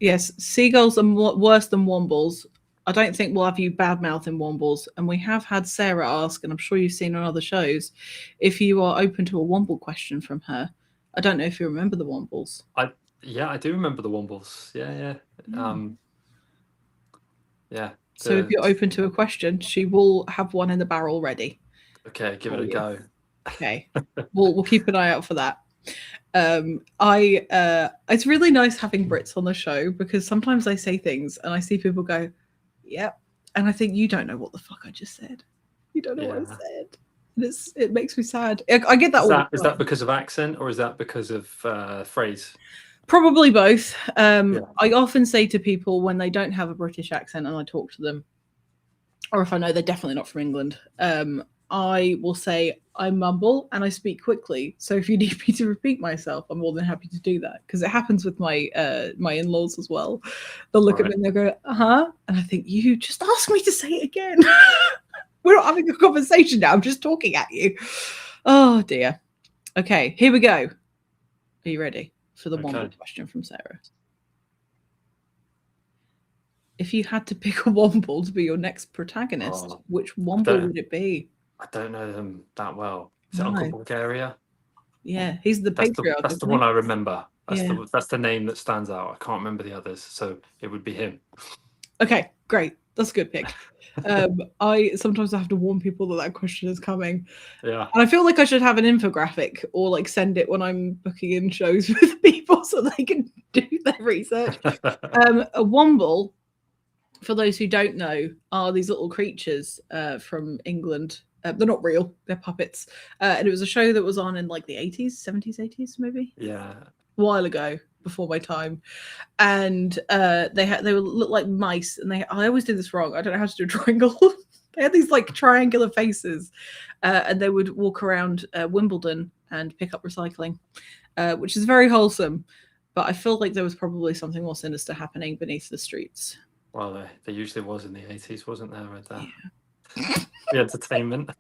Yes, seagulls are worse than wombles. I don't think we'll have you bad-mouthing wombles. And we have had Sarah ask, and I'm sure you've seen on other shows, if you are open to a womble question from her. I don't know if you remember the wombles. Yeah, I do remember the wombles. Yeah. Yeah. So if you're open to a question, she will have one in the barrel ready. Okay, give it a go. Okay, we'll keep an eye out for that. It's really nice having Brits on the show because sometimes I say things and I see people go, yep. And I think, you don't know what the fuck I just said. You don't know what I said. And it makes me sad. I get that. Is that because of accent or is that because of phrase? Probably both. I often say to people when they don't have a British accent and I talk to them, or if I know they're definitely not from England, I will say I mumble and I speak quickly. So if you need me to repeat myself, I'm more than happy to do that because it happens with my in-laws as well. They'll look at me and they'll go, and I think, you just asked me to say it again. We're not having a conversation now. I'm just talking at you. Oh dear. Okay, here we go. Are you ready for the womble question from Sarah? If you had to pick a womble to be your next protagonist, which womble would it be? I don't know them that well. Is it Uncle Bulgaria? Yeah, he's the patriarch. That's the one I remember. That's the name that stands out. I can't remember the others, so it would be him. Okay, great. That's a good pick. I sometimes have to warn people that question is coming. Yeah. And I feel like I should have an infographic or like send it when I'm booking in shows with people so they can do their research. A womble, for those who don't know, are these little creatures from England. They're not real, they're puppets. And it was a show that was on in like the 80s, 70s, 80s, maybe? Yeah. A while ago, before my time. And they look like mice. And I always do this wrong. I don't know how to do a triangle. They had these like triangular faces. And they would walk around Wimbledon and pick up recycling, which is very wholesome. But I feel like there was probably something more sinister happening beneath the streets. Well, there usually was in the 80s, wasn't there? With that. The entertainment.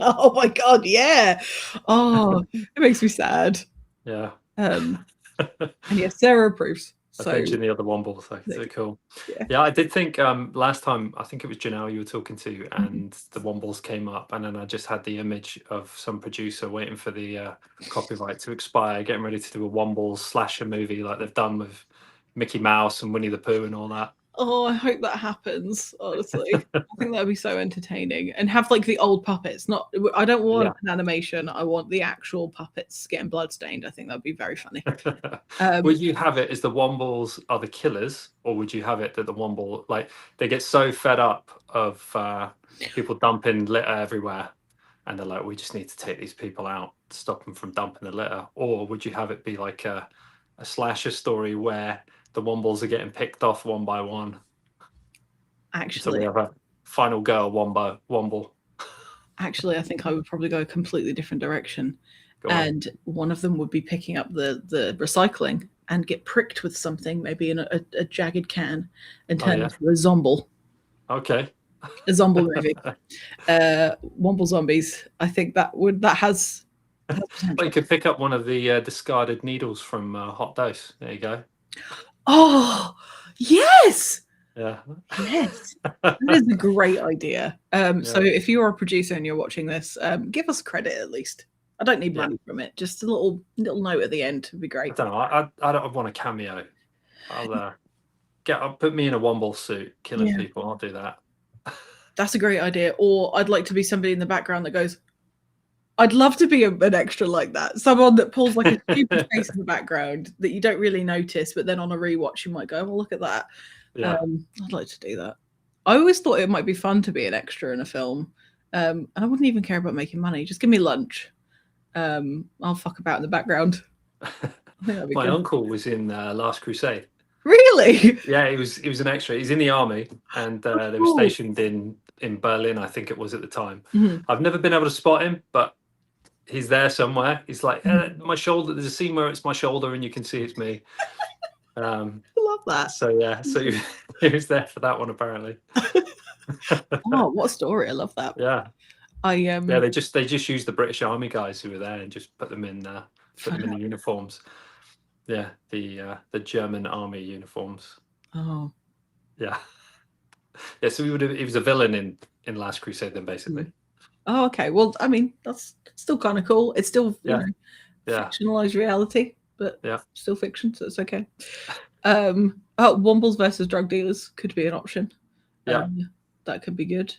Oh my god, yeah. Oh, it makes me sad. Yeah. And yeah, Sarah approves. I mentioned the other womble, so cool. Yeah, I did think last time, I think it was Janelle you were talking to, and the wombles came up, and then I just had the image of some producer waiting for the copyright to expire, getting ready to do a wombles slasher movie like they've done with Mickey Mouse and Winnie the Pooh and all that. Oh, I hope that happens, honestly. I think that would be so entertaining. And have like the old puppets. I don't want an animation. I want the actual puppets getting bloodstained. I think that would be very funny. Would you have it as the wombles are the killers, or would you have it that the womble, like, they get so fed up of people dumping litter everywhere and they're like, we just need to take these people out to stop them from dumping the litter? Or would you have it be like a slasher story where the wombles are getting picked off one by one? Actually, so we have a final girl womble. Actually, I think I would probably go a completely different direction. And one of them would be picking up the recycling and get pricked with something, maybe in a jagged can, and turn into a zomble. Okay. A zomble movie. Womble zombies. I think that has well, you could pick up one of the discarded needles from Hot Dose. There you go. Oh, yes. Yeah. Yes. That is a great idea. So if you're a producer and you're watching this, give us credit at least. I don't need money from it. Just a little note at the end would be great. I don't know. I don't want a cameo. I'll put me in a womble suit killing people. I'll do that. That's a great idea. Or I'd like to be somebody in the background that goes, I'd love to be an extra like that. Someone that pulls like a stupid face in the background that you don't really notice, but then on a rewatch you might go, well, look at that. Yeah. I'd like to do that. I always thought it might be fun to be an extra in a film. And I wouldn't even care about making money. Just give me lunch. I'll fuck about in the background. I think that'd be My good. uncle was in Last Crusade. Really? Yeah, he was an extra. He's in the army, and they were Cool. stationed in Berlin, I think it was at the time. Mhm. I've never been able to spot him, but he's there somewhere. He's like Mhm. my shoulder. There's a scene where it's my shoulder, and you can see it's me. I love that. So yeah, so he was there for that one apparently. Oh, what a story! I love that. Yeah, I yeah. They just used the British Army guys who were there and just put them in the uniforms. Yeah, the German Army uniforms. Oh. Yeah, yeah. So he was a villain in Last Crusade then, basically. Oh, okay. Well, I mean, that's still kind of cool. It's still, Yeah. fictionalized reality, but Yeah. still fiction, so it's okay. Wombles versus drug dealers could be an option. Yeah. That could be good.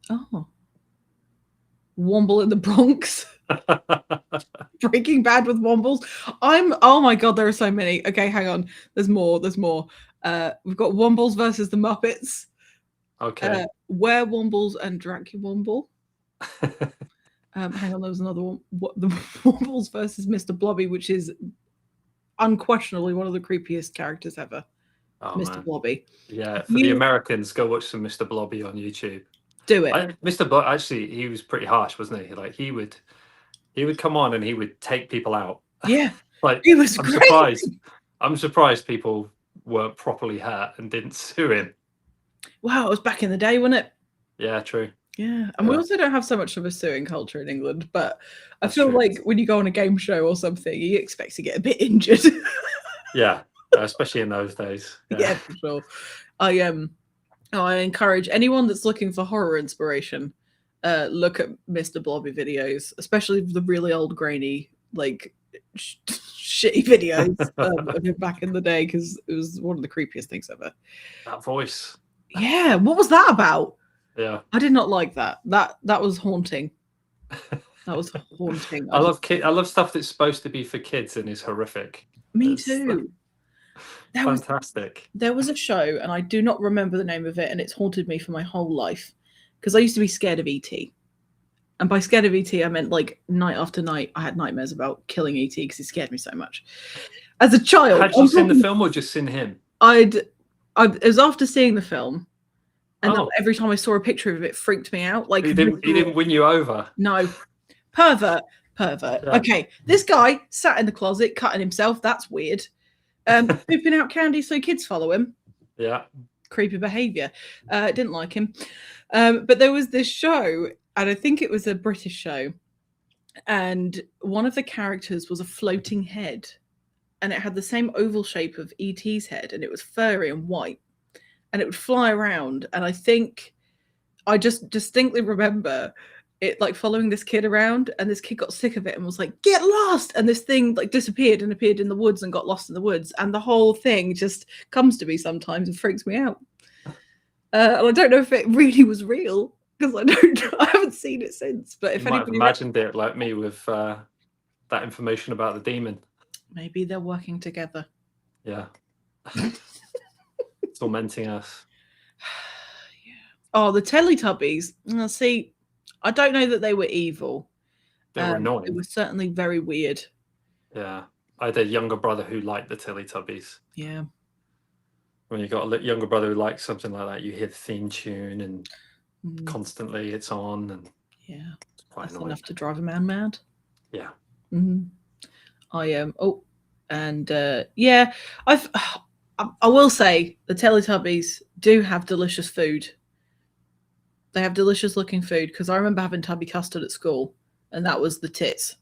Oh. Womble in the Bronx. Breaking Bad with Wombles. Oh my god, there are so many. Okay, hang on. There's more. We've got Wombles versus the Muppets. Okay. Where Wombles and Dracula Womble. Hang on, there was another one. The Wombles versus Mr. Blobby, which is unquestionably one of the creepiest characters ever. Oh, Mr. man. Blobby. Yeah, for the Americans, go watch some Mr. Blobby on YouTube. Do it. Mr. Blobby, actually, he was pretty harsh, wasn't he? Like he would come on and he would take people out. Yeah. Like He was I'm great. I'm surprised people weren't properly hurt and didn't sue him. Wow, it was back in the day, wasn't it? Yeah, true. Yeah, and we also don't have so much of a suing culture in England, but I That's feel true. like when you go on a game show or something, you expect to get a bit injured. Yeah, especially in those days. Yeah, for sure. I encourage anyone that's looking for horror inspiration, look at Mr. Blobby videos, especially the really old grainy, like shitty videos of him back in the day, because it was one of the creepiest things ever. That voice. Yeah, what was that about? Yeah, I did not like that. That was haunting. That was haunting. I love stuff that's supposed to be for kids and is horrific. Me too. Fantastic. There was a show, and I do not remember the name of it, and it's haunted me for my whole life because I used to be scared of ET. And by scared of ET, I meant like night after night, I had nightmares about killing ET because it scared me so much. As a child, had you seen the film or just seen him? It was after seeing the film, and every time I saw a picture of it, it freaked me out. Like he didn't win you over. No, pervert. Yeah. Okay, this guy sat in the closet cutting himself. That's weird. Pooping out candy so kids follow him. Yeah. Creepy behavior. Didn't like him. But there was this show, and I think it was a British show, and one of the characters was a floating head, and it had the same oval shape of ET's head, and it was furry and white, and it would fly around. And I think I just distinctly remember it like following this kid around, and this kid got sick of it and was like, "Get lost!" And this thing like disappeared and appeared in the woods and got lost in the woods. And the whole thing just comes to me sometimes and freaks me out. And I don't know if it really was real because I haven't seen it since. But if you might have imagined it like me with that information about the demon. Maybe they're working together. Yeah. Tormenting us. Yeah. Oh, the Teletubbies. See, I don't know that they were evil. They were annoying. It was certainly very weird. Yeah. I had a younger brother who liked the Teletubbies. Yeah. When you got a younger brother who likes something like that, you hear the theme tune and constantly it's on. And yeah. It's quite That's annoying. enough to drive a man mad. Yeah. Mm-hmm. Yeah, I will say the Teletubbies do have delicious food. They have delicious looking food because I remember having tubby custard at school, and that was the tits.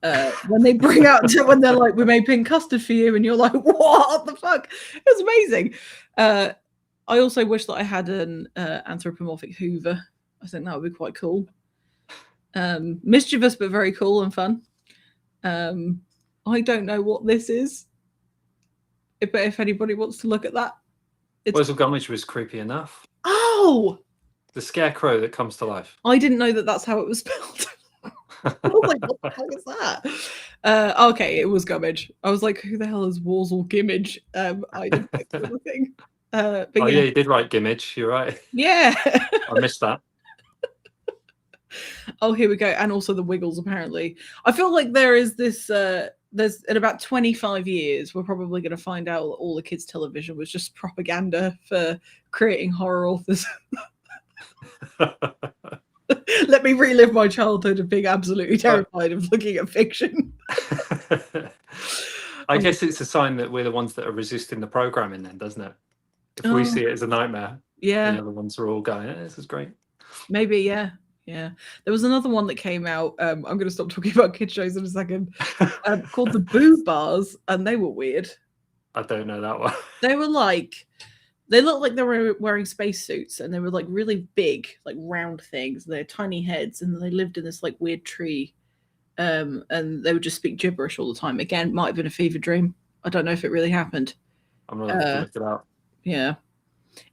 When they bring out when they're like, "We made pink custard for you," and you're like, "What the fuck?" It was amazing. I also wish that I had an anthropomorphic Hoover. I think that would be quite cool. Mischievous but very cool and fun. I don't know what this is, but if anybody wants to look at that, Wurzel Gummidge was creepy enough. Oh, the scarecrow that comes to life. I didn't know that that's how it was spelled. I was like, what the hell is that? Okay, it was Gummidge. I was like, who the hell is Wurzel Gimmidge? I didn't think that was a thing. But yeah, you did write Gimmidge. You're right. Yeah, I missed that. Oh, here we go. And also the Wiggles, apparently. I feel like there is this there's in about 25 years, we're probably going to find out that all the kids' television was just propaganda for creating horror authors. Let me relive my childhood of being absolutely terrified of looking at fiction. I guess it's a sign that we're the ones that are resisting the programming then, doesn't it? If we see it as a nightmare, yeah, the other ones are all going, this is great. Maybe, yeah. Yeah. There was another one that came out. I'm going to stop talking about kid shows in a second. Called the Boo Bars, and they were weird. I don't know that one. They were like, they looked like they were wearing spacesuits, and they were like really big, like round things. They had tiny heads, and they lived in this like weird tree. And they would just speak gibberish all the time. Again, might have been a fever dream. I don't know if it really happened. I'm gonna have to look it up. Yeah.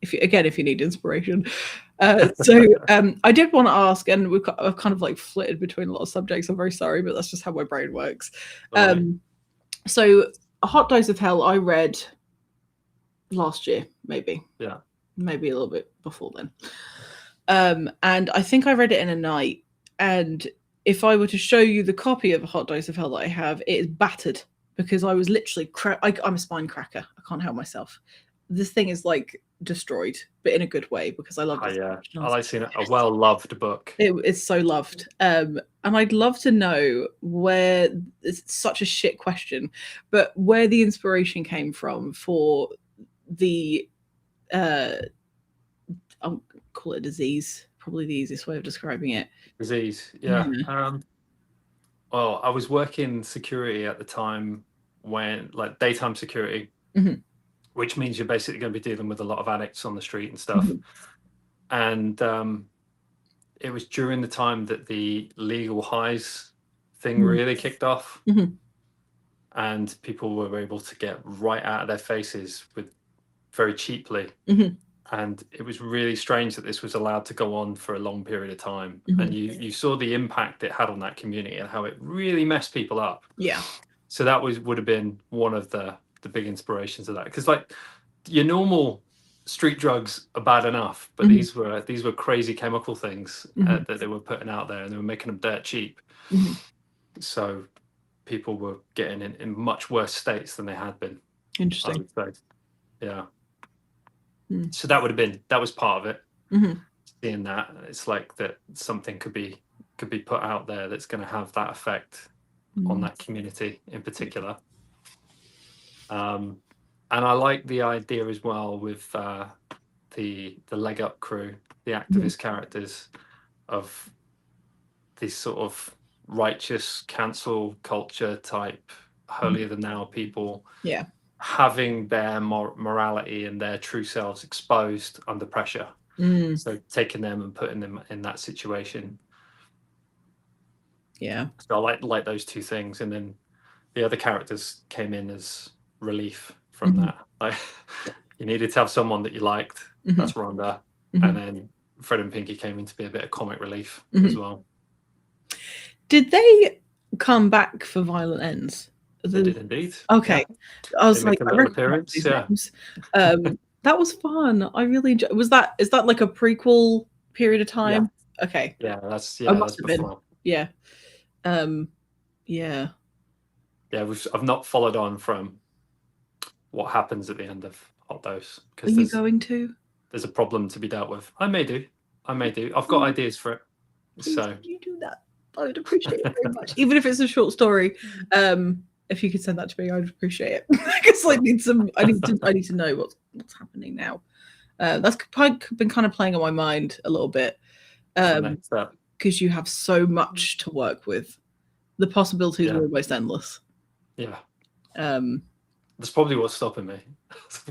If you need inspiration. I did want to ask, and I've kind of like flitted between a lot of subjects. I'm very sorry, but that's just how my brain works. So A Hot Dose of Hell I read last year, maybe a little bit before then, and I think I read it in a night. And if I were to show you the copy of A Hot Dose of Hell that I have, it is battered because I was literally I'm a spine cracker. I can't help myself. This thing is like destroyed, but in a good way, because I love it. I like seeing a well-loved book. It's so loved. And I'd love to know where, it's such a shit question, but where the inspiration came from for the I'll call it disease, probably the easiest way of describing it. Disease, yeah. Well, I was working security at the time, when like daytime security, which means you're basically going to be dealing with a lot of addicts on the street and stuff. And it was during the time that the legal highs thing really kicked off. And people were able to get right out of their faces with very cheaply. And it was really strange that this was allowed to go on for a long period of time. And you saw the impact it had on that community and how it really messed people up. Yeah. So that would have been one of the big inspirations of that, because like your normal street drugs are bad enough, but these were crazy chemical things that they were putting out there, and they were making them dirt cheap. So people were getting in much worse states than they had been. Interesting. Yeah. So that was part of it. Seeing that it's like that something could be put out there that's going to have that effect on that community in particular. And I like the idea as well with the leg up crew, the activist characters of these sort of righteous cancel culture type holier than thou people. Yeah. Having their morality and their true selves exposed under pressure. So taking them and putting them in that situation. Yeah. So I like those two things, and then the other characters came in as relief from that. Like, you needed to have someone that you liked. That's Rhonda, and then Fred and Pinky came in to be a bit of comic relief as well. Did they come back for Violent Ends? They did indeed. Okay. Yeah. I was like, I recognize these names. That was fun. I really enjoyed. Is that like a prequel period of time? Yeah. Okay. Yeah, that's before. Yeah. Yeah, I've not followed on from what happens at the end of Hot Dose, because are you going to? There's a problem to be dealt with. I may do. I've got ideas for it. Please, so you do that. I would appreciate it very much, even if it's a short story. If you could send that to me, I'd appreciate it, because I need to know what's happening now. That's been kind of playing on my mind a little bit, because you have so much to work with. The possibilities are almost endless. Yeah. That's probably what's stopping me.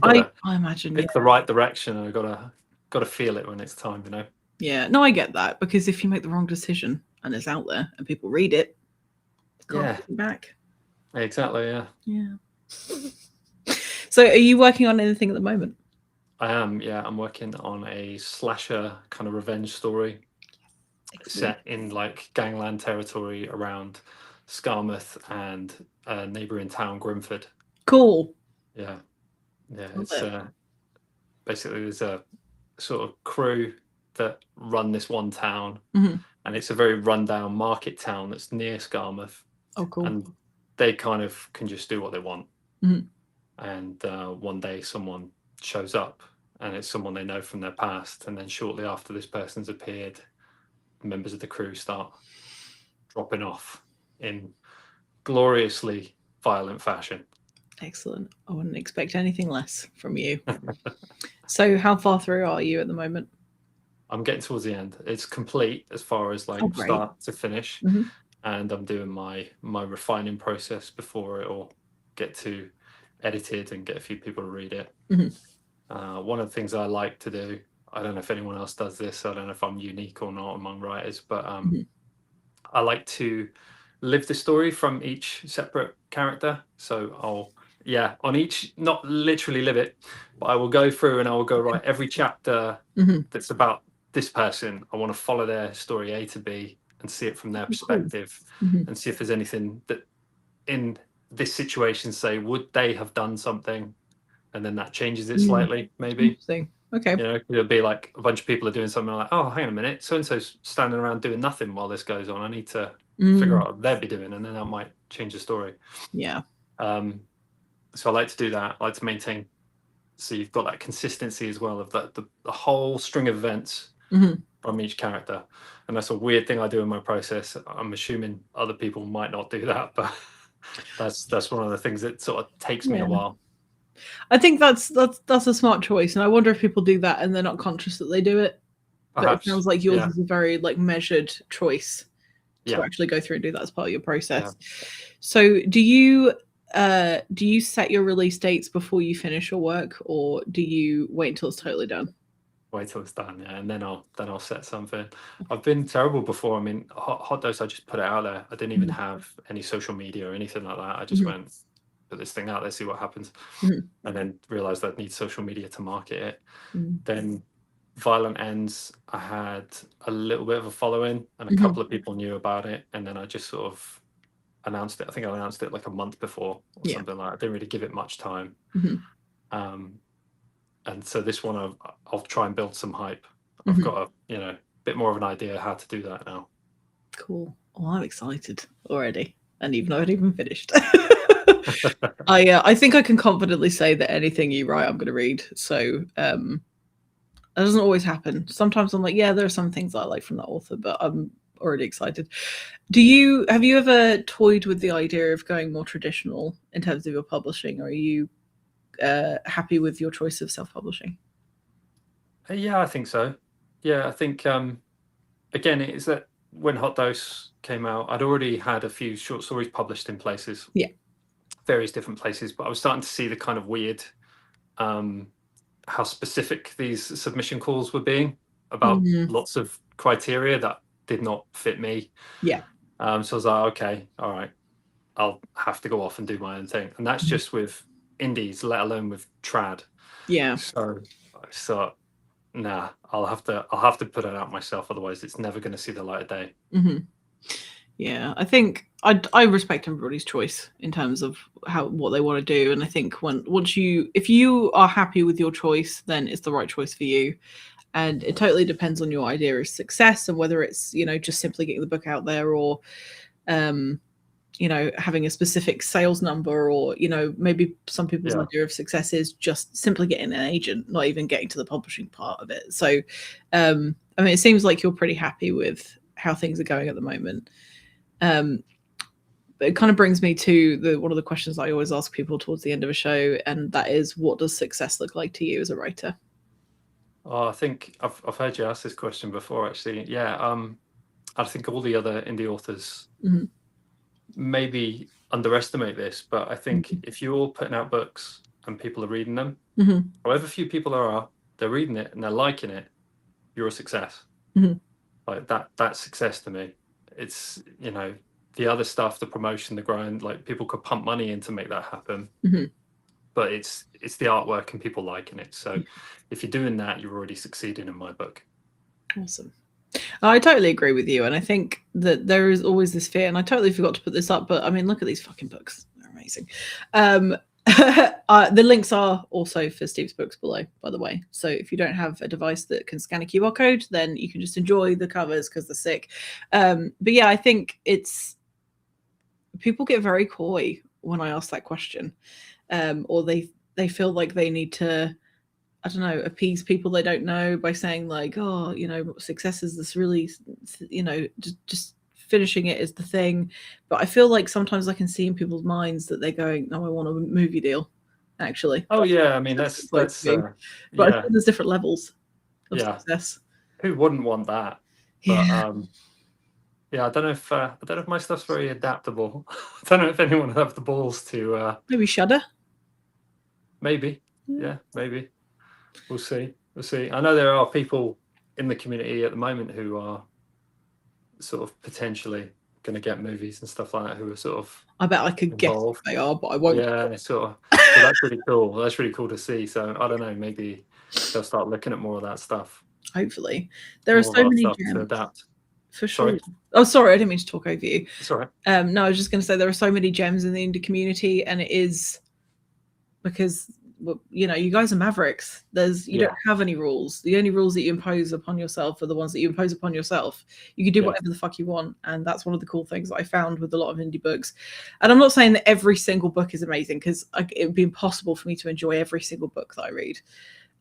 I imagine pick the right direction, and I've got to feel it when it's time, you know. Yeah, no, I get that, because if you make the wrong decision and it's out there and people read it, can't take it back. Exactly. Yeah. So, are you working on anything at the moment? I am. Yeah, I'm working on a slasher kind of revenge story. Set in like gangland territory around Skarmouth and neighbouring town Grimford. Cool. Yeah. It's basically there's a sort of crew that run this one town, and it's a very rundown market town that's near Skarmouth. Oh, cool. And they kind of can just do what they want. Mhm. And one day someone shows up and it's someone they know from their past, and then shortly after this person's appeared, members of the crew start dropping off in gloriously violent fashion. Excellent. I wouldn't expect anything less from you. So how far through are you at the moment? I'm getting towards the end. It's complete as far as like great. start to finish, Mhm. and I'm doing my refining process before it'll get to edited and get a few people to read it. Mhm. One of the things I like to do, I don't know if anyone else does this, I don't know if I'm unique or not among writers, but Mhm. I like to live the story from each separate character. So on each, not literally live it, but I will go through and I will go, right, every chapter Mhm. that's about this person, I want to follow their story A to B and see it from their Cool. perspective, Mhm. and see if there's anything that in this situation, say, would they have done something? And then that changes it slightly, maybe. Interesting. Okay. You know, it'll be like a bunch of people are doing something like, oh, hang on a minute, so and so's standing around doing nothing while this goes on. I need to figure out what they'd be doing, and then that might change the story. Yeah. So I like to do that. I like to maintain, so you've got that consistency as well of the whole string of events from each character. And that's a weird thing I do in my process. I'm assuming other people might not do that, but that's one of the things that sort of takes me a while. I think that's a smart choice, and I wonder if people do that and they're not conscious that they do it. But Perhaps, it sounds like yours is a very like measured choice to actually go through and do that as part of your process. So do you set your release dates before you finish your work, or do you wait until it's totally done? Wait till it's done, yeah, and then I'll set something. I've been terrible before. I mean, hot dose, I just put it out there. I didn't even have any social media or anything like that. I just went, put this thing out there, see what happens, and then realized I'd need social media to market it. Then Violent Ends, I had a little bit of a following, and a couple of people knew about it, and then I just sort of announced it. I think I announced it like a month before or something like that. I didn't really give it much time. And so this one, I'll try and build some hype. I've got a bit more of an idea how to do that now. Cool. Well, I'm excited already, and even though I'd even finished. I think I can confidently say that anything you write, I'm going to read. So that doesn't always happen. Sometimes I'm like, yeah, there are some things I like from that author, but I'm already excited. Have you ever toyed with the idea of going more traditional in terms of your publishing, or are you happy with your choice of self-publishing? Yeah, I think so. Yeah, I think again, it's that when Hot Dose came out, I'd already had a few short stories published in places, various different places, but I was starting to see the kind of weird how specific these submission calls were being about lots of criteria that did not fit me. So I was like, okay, all right, I'll have to go off and do my own thing, and that's just with indies, let alone with trad. So I thought, nah, I'll have to put it out myself, otherwise it's never going to see the light of day. Yeah, I think I respect everybody's choice in terms of what they want to do, and I think if you are happy with your choice, then it's the right choice for you. And it totally depends on your idea of success and whether it's just simply getting the book out there, or having a specific sales number, or maybe some people's idea of success is just simply getting an agent, not even getting to the publishing part of it. So I mean, it seems like you're pretty happy with how things are going at the moment. But it kind of brings me to one of the questions I always ask people towards the end of a show, and that is, what does success look like to you as a writer? Oh, I think I've heard you ask this question before, actually. Yeah, I think all the other indie authors maybe underestimate this, but I think if you're all putting out books and people are reading them, however few people there are, they're reading it and they're liking it, you're a success. Like that's success to me. It's the other stuff, the promotion, the grind, like people could pump money in to make that happen. But it's the artwork and people liking it. So if you're doing that, you're already succeeding in my book. Awesome. I totally agree with you, and I think that there is always this fear, and I totally forgot to put this up, but I mean, look at these fucking books. They're amazing. The links are also for Steve's books below, by the way. So if you don't have a device that can scan a QR code, then you can just enjoy the covers because they're sick. But yeah, I think people get very coy when I ask that question, or they feel like they need to, I don't know, appease people they don't know by saying like, oh, you know, success is this really, you know, just finishing it is the thing. But I feel like sometimes I can see in people's minds that they're going, no, I want a movie deal, actually. Oh yeah, I mean But I think there's different levels of success. Who wouldn't want that? But yeah, I don't know if my stuff's very adaptable. I don't know if anyone would have the balls to maybe Shudder. Maybe. Yeah, maybe. We'll see. I know there are people in the community at the moment who are sort of potentially going to get movies and stuff like that, who are sort of, I bet I could guess if they are, but I won't. Yeah, sort of. So that's really cool. That's really cool to see. So I don't know, maybe they'll start looking at more of that stuff. Hopefully. There are so many gems to adapt. for sure. Sorry. Oh, sorry, I didn't mean to talk over you. It's all right. No, I was just going to say there are so many gems in the indie community, and it is because, well, you know, you guys are mavericks. You don't have any rules. The only rules that you impose upon yourself are the ones that you impose upon yourself. You can do whatever the fuck you want, and that's one of the cool things that I found with a lot of indie books. And I'm not saying that every single book is amazing, because it would be impossible for me to enjoy every single book that I read.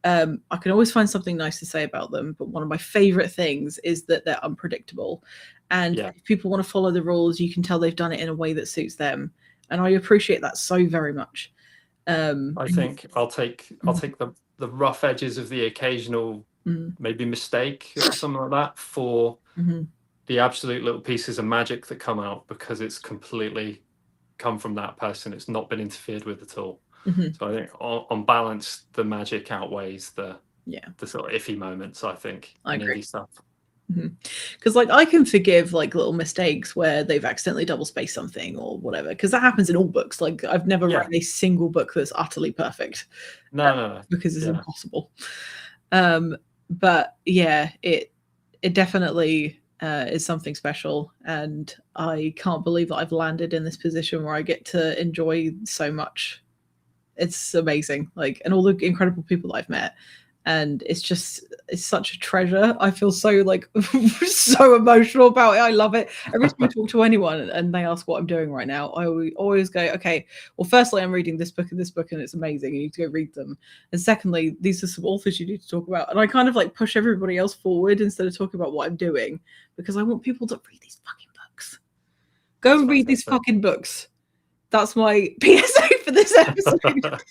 I can always find something nice to say about them, but one of my favorite things is that they're unpredictable, and if people want to follow the rules, you can tell they've done it in a way that suits them, and I appreciate that so very much. I think I'll take the rough edges of the occasional maybe mistake or something like that for the absolute little pieces of magic that come out, because it's completely come from that person. It's not been interfered with at all. So I think on balance, the magic outweighs the sort of iffy moments, I think, in indie stuff. Because like I can forgive like little mistakes where they've accidentally double spaced something or whatever, because that happens in all books. Like I've never read a single book that's utterly perfect. No. Because it's impossible. But yeah, it definitely is something special, and I can't believe that I've landed in this position where I get to enjoy so much. It's amazing, like, and all the incredible people that I've met, and it's such a treasure. I feel so like so emotional about it. I love it. Every time I talk to anyone and they ask what I'm doing right now, I always go, okay, well, firstly, I'm reading this book and it's amazing. You need to go read them. And secondly, these are some authors you need to talk about. And I kind of like push everybody else forward instead of talking about what I'm doing, because I want people to read these fucking books. Go and read these fucking books. That's my PSA for this episode.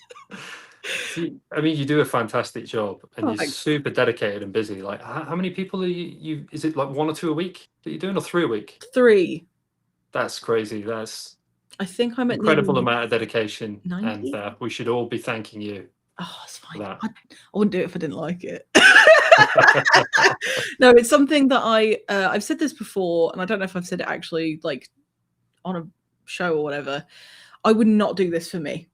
See, I mean, you do a fantastic job, and you're super dedicated and busy. Like, how many people are you? Is it like 1 or 2 a week that you're doing, or 3 a week? 3. That's crazy. That's, I think I'm at incredible amount of dedication, 90? and we should all be thanking you. Oh, it's fine. I wouldn't do it if I didn't like it. No, it's something that I've said this before, and I don't know if I've said it actually like on a show or whatever. I would not do this for me.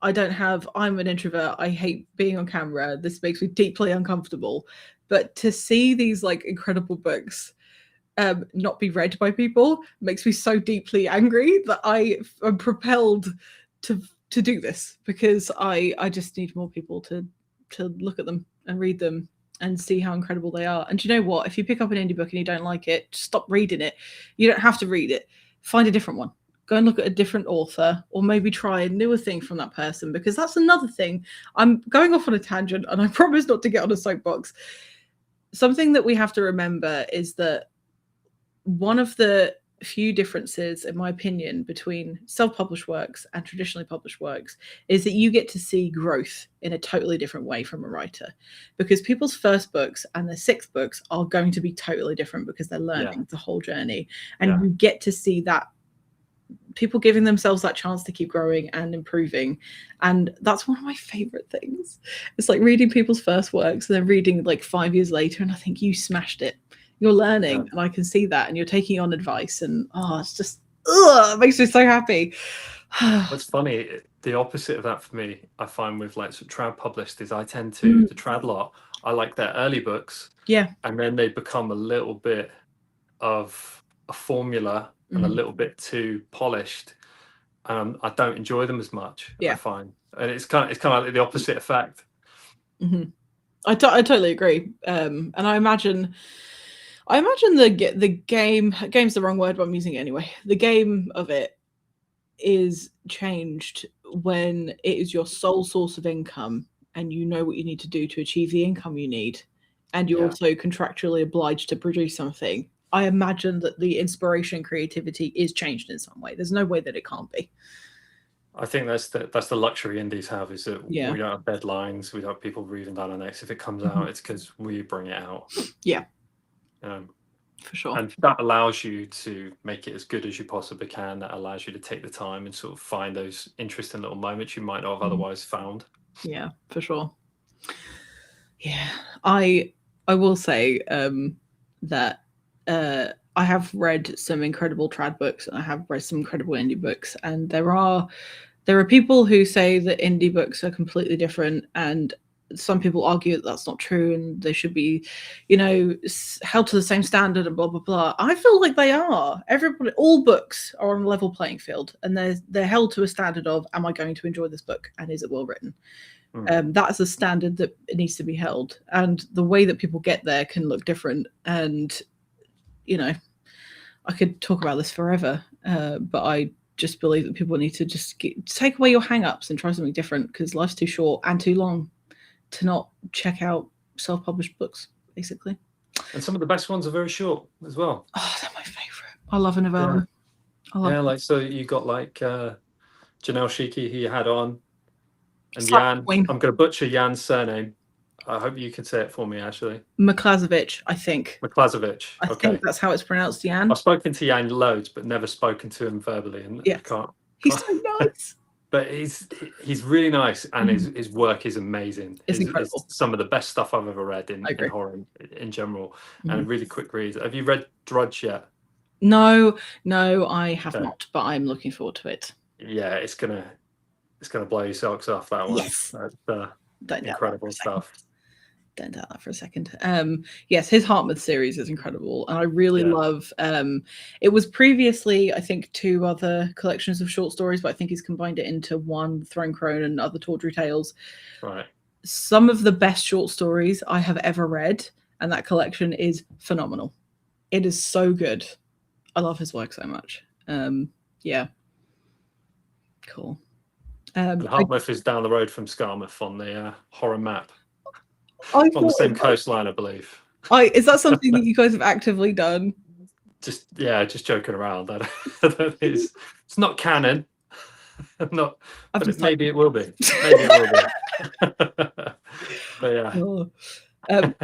I'm an introvert. I hate being on camera. This makes me deeply uncomfortable. But to see these like incredible books not be read by people makes me so deeply angry that I am propelled to do this, because I just need more people to look at them and read them and see how incredible they are. And do you know what? If you pick up an indie book and you don't like it, just stop reading it. You don't have to read it. Find a different one. Go and look at a different author, or maybe try a newer thing from that person, because that's another thing. I'm going off on a tangent, and I promise not to get on a soapbox. Something that we have to remember is that one of the few differences, in my opinion, between self-published works and traditionally published works is that you get to see growth in a totally different way from a writer, because people's first books and their sixth books are going to be totally different, because they're learning the whole journey, and you get to see that people giving themselves that chance to keep growing and improving. And that's one of my favorite things. It's like reading people's first works and then reading like 5 years later, and I think you smashed it. You're learning, and I can see that, and you're taking on advice, and it's just it makes me so happy. What's funny, the opposite of that for me, I find with like trad published, is I tend to the trad lot, I like their early books, and then they become a little bit of a formula and a little bit too polished. I don't enjoy them as much. I find, and it's kind of like the opposite effect. I totally agree, and I imagine the game's the wrong word, but I'm using it anyway. The game of it is changed when it is your sole source of income and you know what you need to do to achieve the income you need, and you're also contractually obliged to produce something. I imagine that the inspiration and creativity is changed in some way. There's no way that it can't be. I think that's the luxury indies have, is that we don't have deadlines, we don't have people breathing down our necks. If it comes out, it's because we bring it out. Yeah. For sure. And that allows you to make it as good as you possibly can. That allows you to take the time and sort of find those interesting little moments you might not have otherwise found. Yeah, for sure. Yeah, I will say that I have read some incredible trad books, and I have read some incredible indie books, and there are people who say that indie books are completely different, and some people argue that that's not true and they should be, held to the same standard and blah blah blah. I feel like they are. All books are on a level playing field, and they're held to a standard of, am I going to enjoy this book, and is it well written? That's a standard that needs to be held, and the way that people get there can look different. And I could talk about this forever, but I just believe that people need to just take away your hang-ups and try something different, because life's too short and too long to not check out self-published books, basically. And some of the best ones are very short as well. Oh, they're my favorite. I love a novella. Like, so you got like Janelle Shiki, who you had on, and Jan. I'm going to butcher Jan's surname. I hope you can say it for me, Ashley. Miklazovic, I think. Miklazovic. I think that's how it's pronounced, Jan. I've spoken to Jan loads, but never spoken to him verbally, and I can't. He's so nice. But he's really nice, and his work is amazing. It's incredible. It's some of the best stuff I've ever read in horror in general, and a really quick read. Have you read Drudge yet? No, I have not, but I'm looking forward to it. Yeah, it's gonna blow your socks off, that one. Yes. That's incredible stuff. Don't doubt that for a second. Yes, his Heartmouth series is incredible, and I really love. It was previously, I think, 2 other collections of short stories, but I think he's combined it into one, Throne Crone and Other Tawdry Tales. Right. Some of the best short stories I have ever read, and that collection is phenomenal. It is so good. I love his work so much. Yeah. Cool. Heartmouth is down the road from Skarmouth on the horror map. On the same coastline, I believe. Is that something that you guys have actively done? Just joking around. It's not canon. Maybe it will be. But yeah. Oh.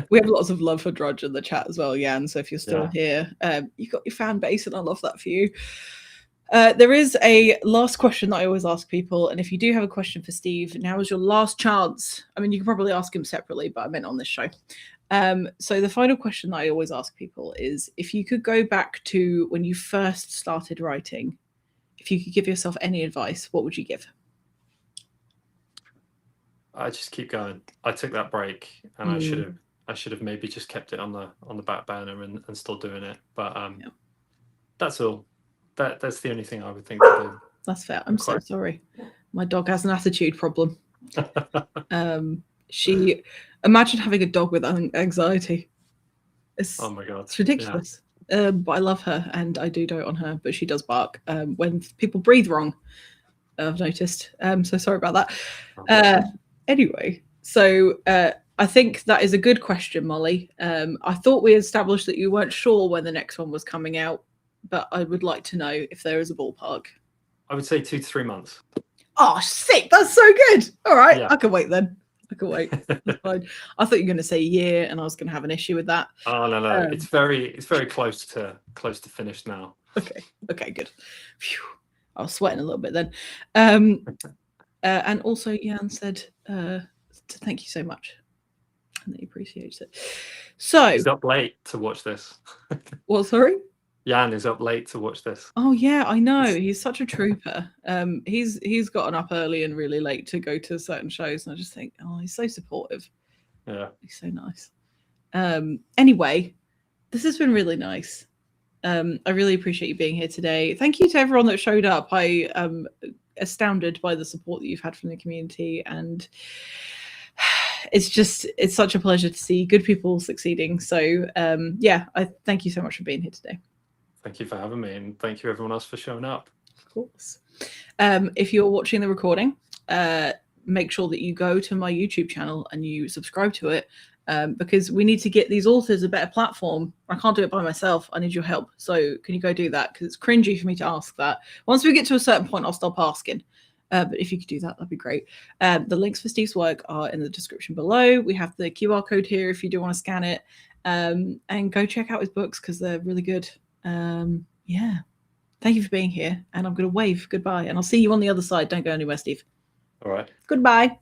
We have lots of love for Drudge in the chat as well, Jan. So if you're still here, you've got your fan base, and I love that for you. There is a last question that I always ask people, and if you do have a question for Steve, now is your last chance. I mean, you can probably ask him separately, but I meant on this show. So the final question that I always ask people is, if you could go back to when you first started writing, if you could give yourself any advice, what would you give? I just keep going. I took that break, and I should have maybe just kept it on the back burner and still doing it. But that's all. That's the only thing I would think to do. That's fair. I'm so sorry. My dog has an attitude problem. Imagine having a dog with anxiety. Oh my God. It's ridiculous. But I love her, and I do dote on her, but she does bark when people breathe wrong, I've noticed. So sorry about that. Anyway, so I think that is a good question, Molly. I thought we established that you weren't sure when the next one was coming out, but I would like to know if there is a ballpark. I would say 2 to 3 months. Oh, sick. That's so good. All right. Yeah. I can wait then. I can wait. That's fine. I thought you were going to say a year, and I was going to have an issue with that. Oh, no. It's very close to finished now. Okay, good. Phew. I was sweating a little bit then. And also Jan said to thank you so much, and that he appreciates it. So he's up late to watch this. What, sorry? Jan is up late to watch this. Oh yeah, I know. He's such a trooper. He's gotten up early and really late to go to certain shows, and I just think, oh, he's so supportive. Yeah, he's so nice. Anyway, this has been really nice. I really appreciate you being here today. Thank you to everyone that showed up. I am astounded by the support that you've had from the community, and it's such a pleasure to see good people succeeding. So I thank you so much for being here today. Thank you for having me, and thank you everyone else for showing up. Of course. If you're watching the recording, make sure that you go to my YouTube channel and you subscribe to it, because we need to get these authors a better platform. I can't do it by myself. I need your help. So can you go do that? Because it's cringy for me to ask that. Once we get to a certain point, I'll stop asking. But if you could do that, that'd be great. The links for Steve's work are in the description below. We have the QR code here if you do want to scan it. And go check out his books because they're really good. Yeah. Thank you for being here. And I'm going to wave goodbye. And I'll see you on the other side. Don't go anywhere, Steve. All right. Goodbye.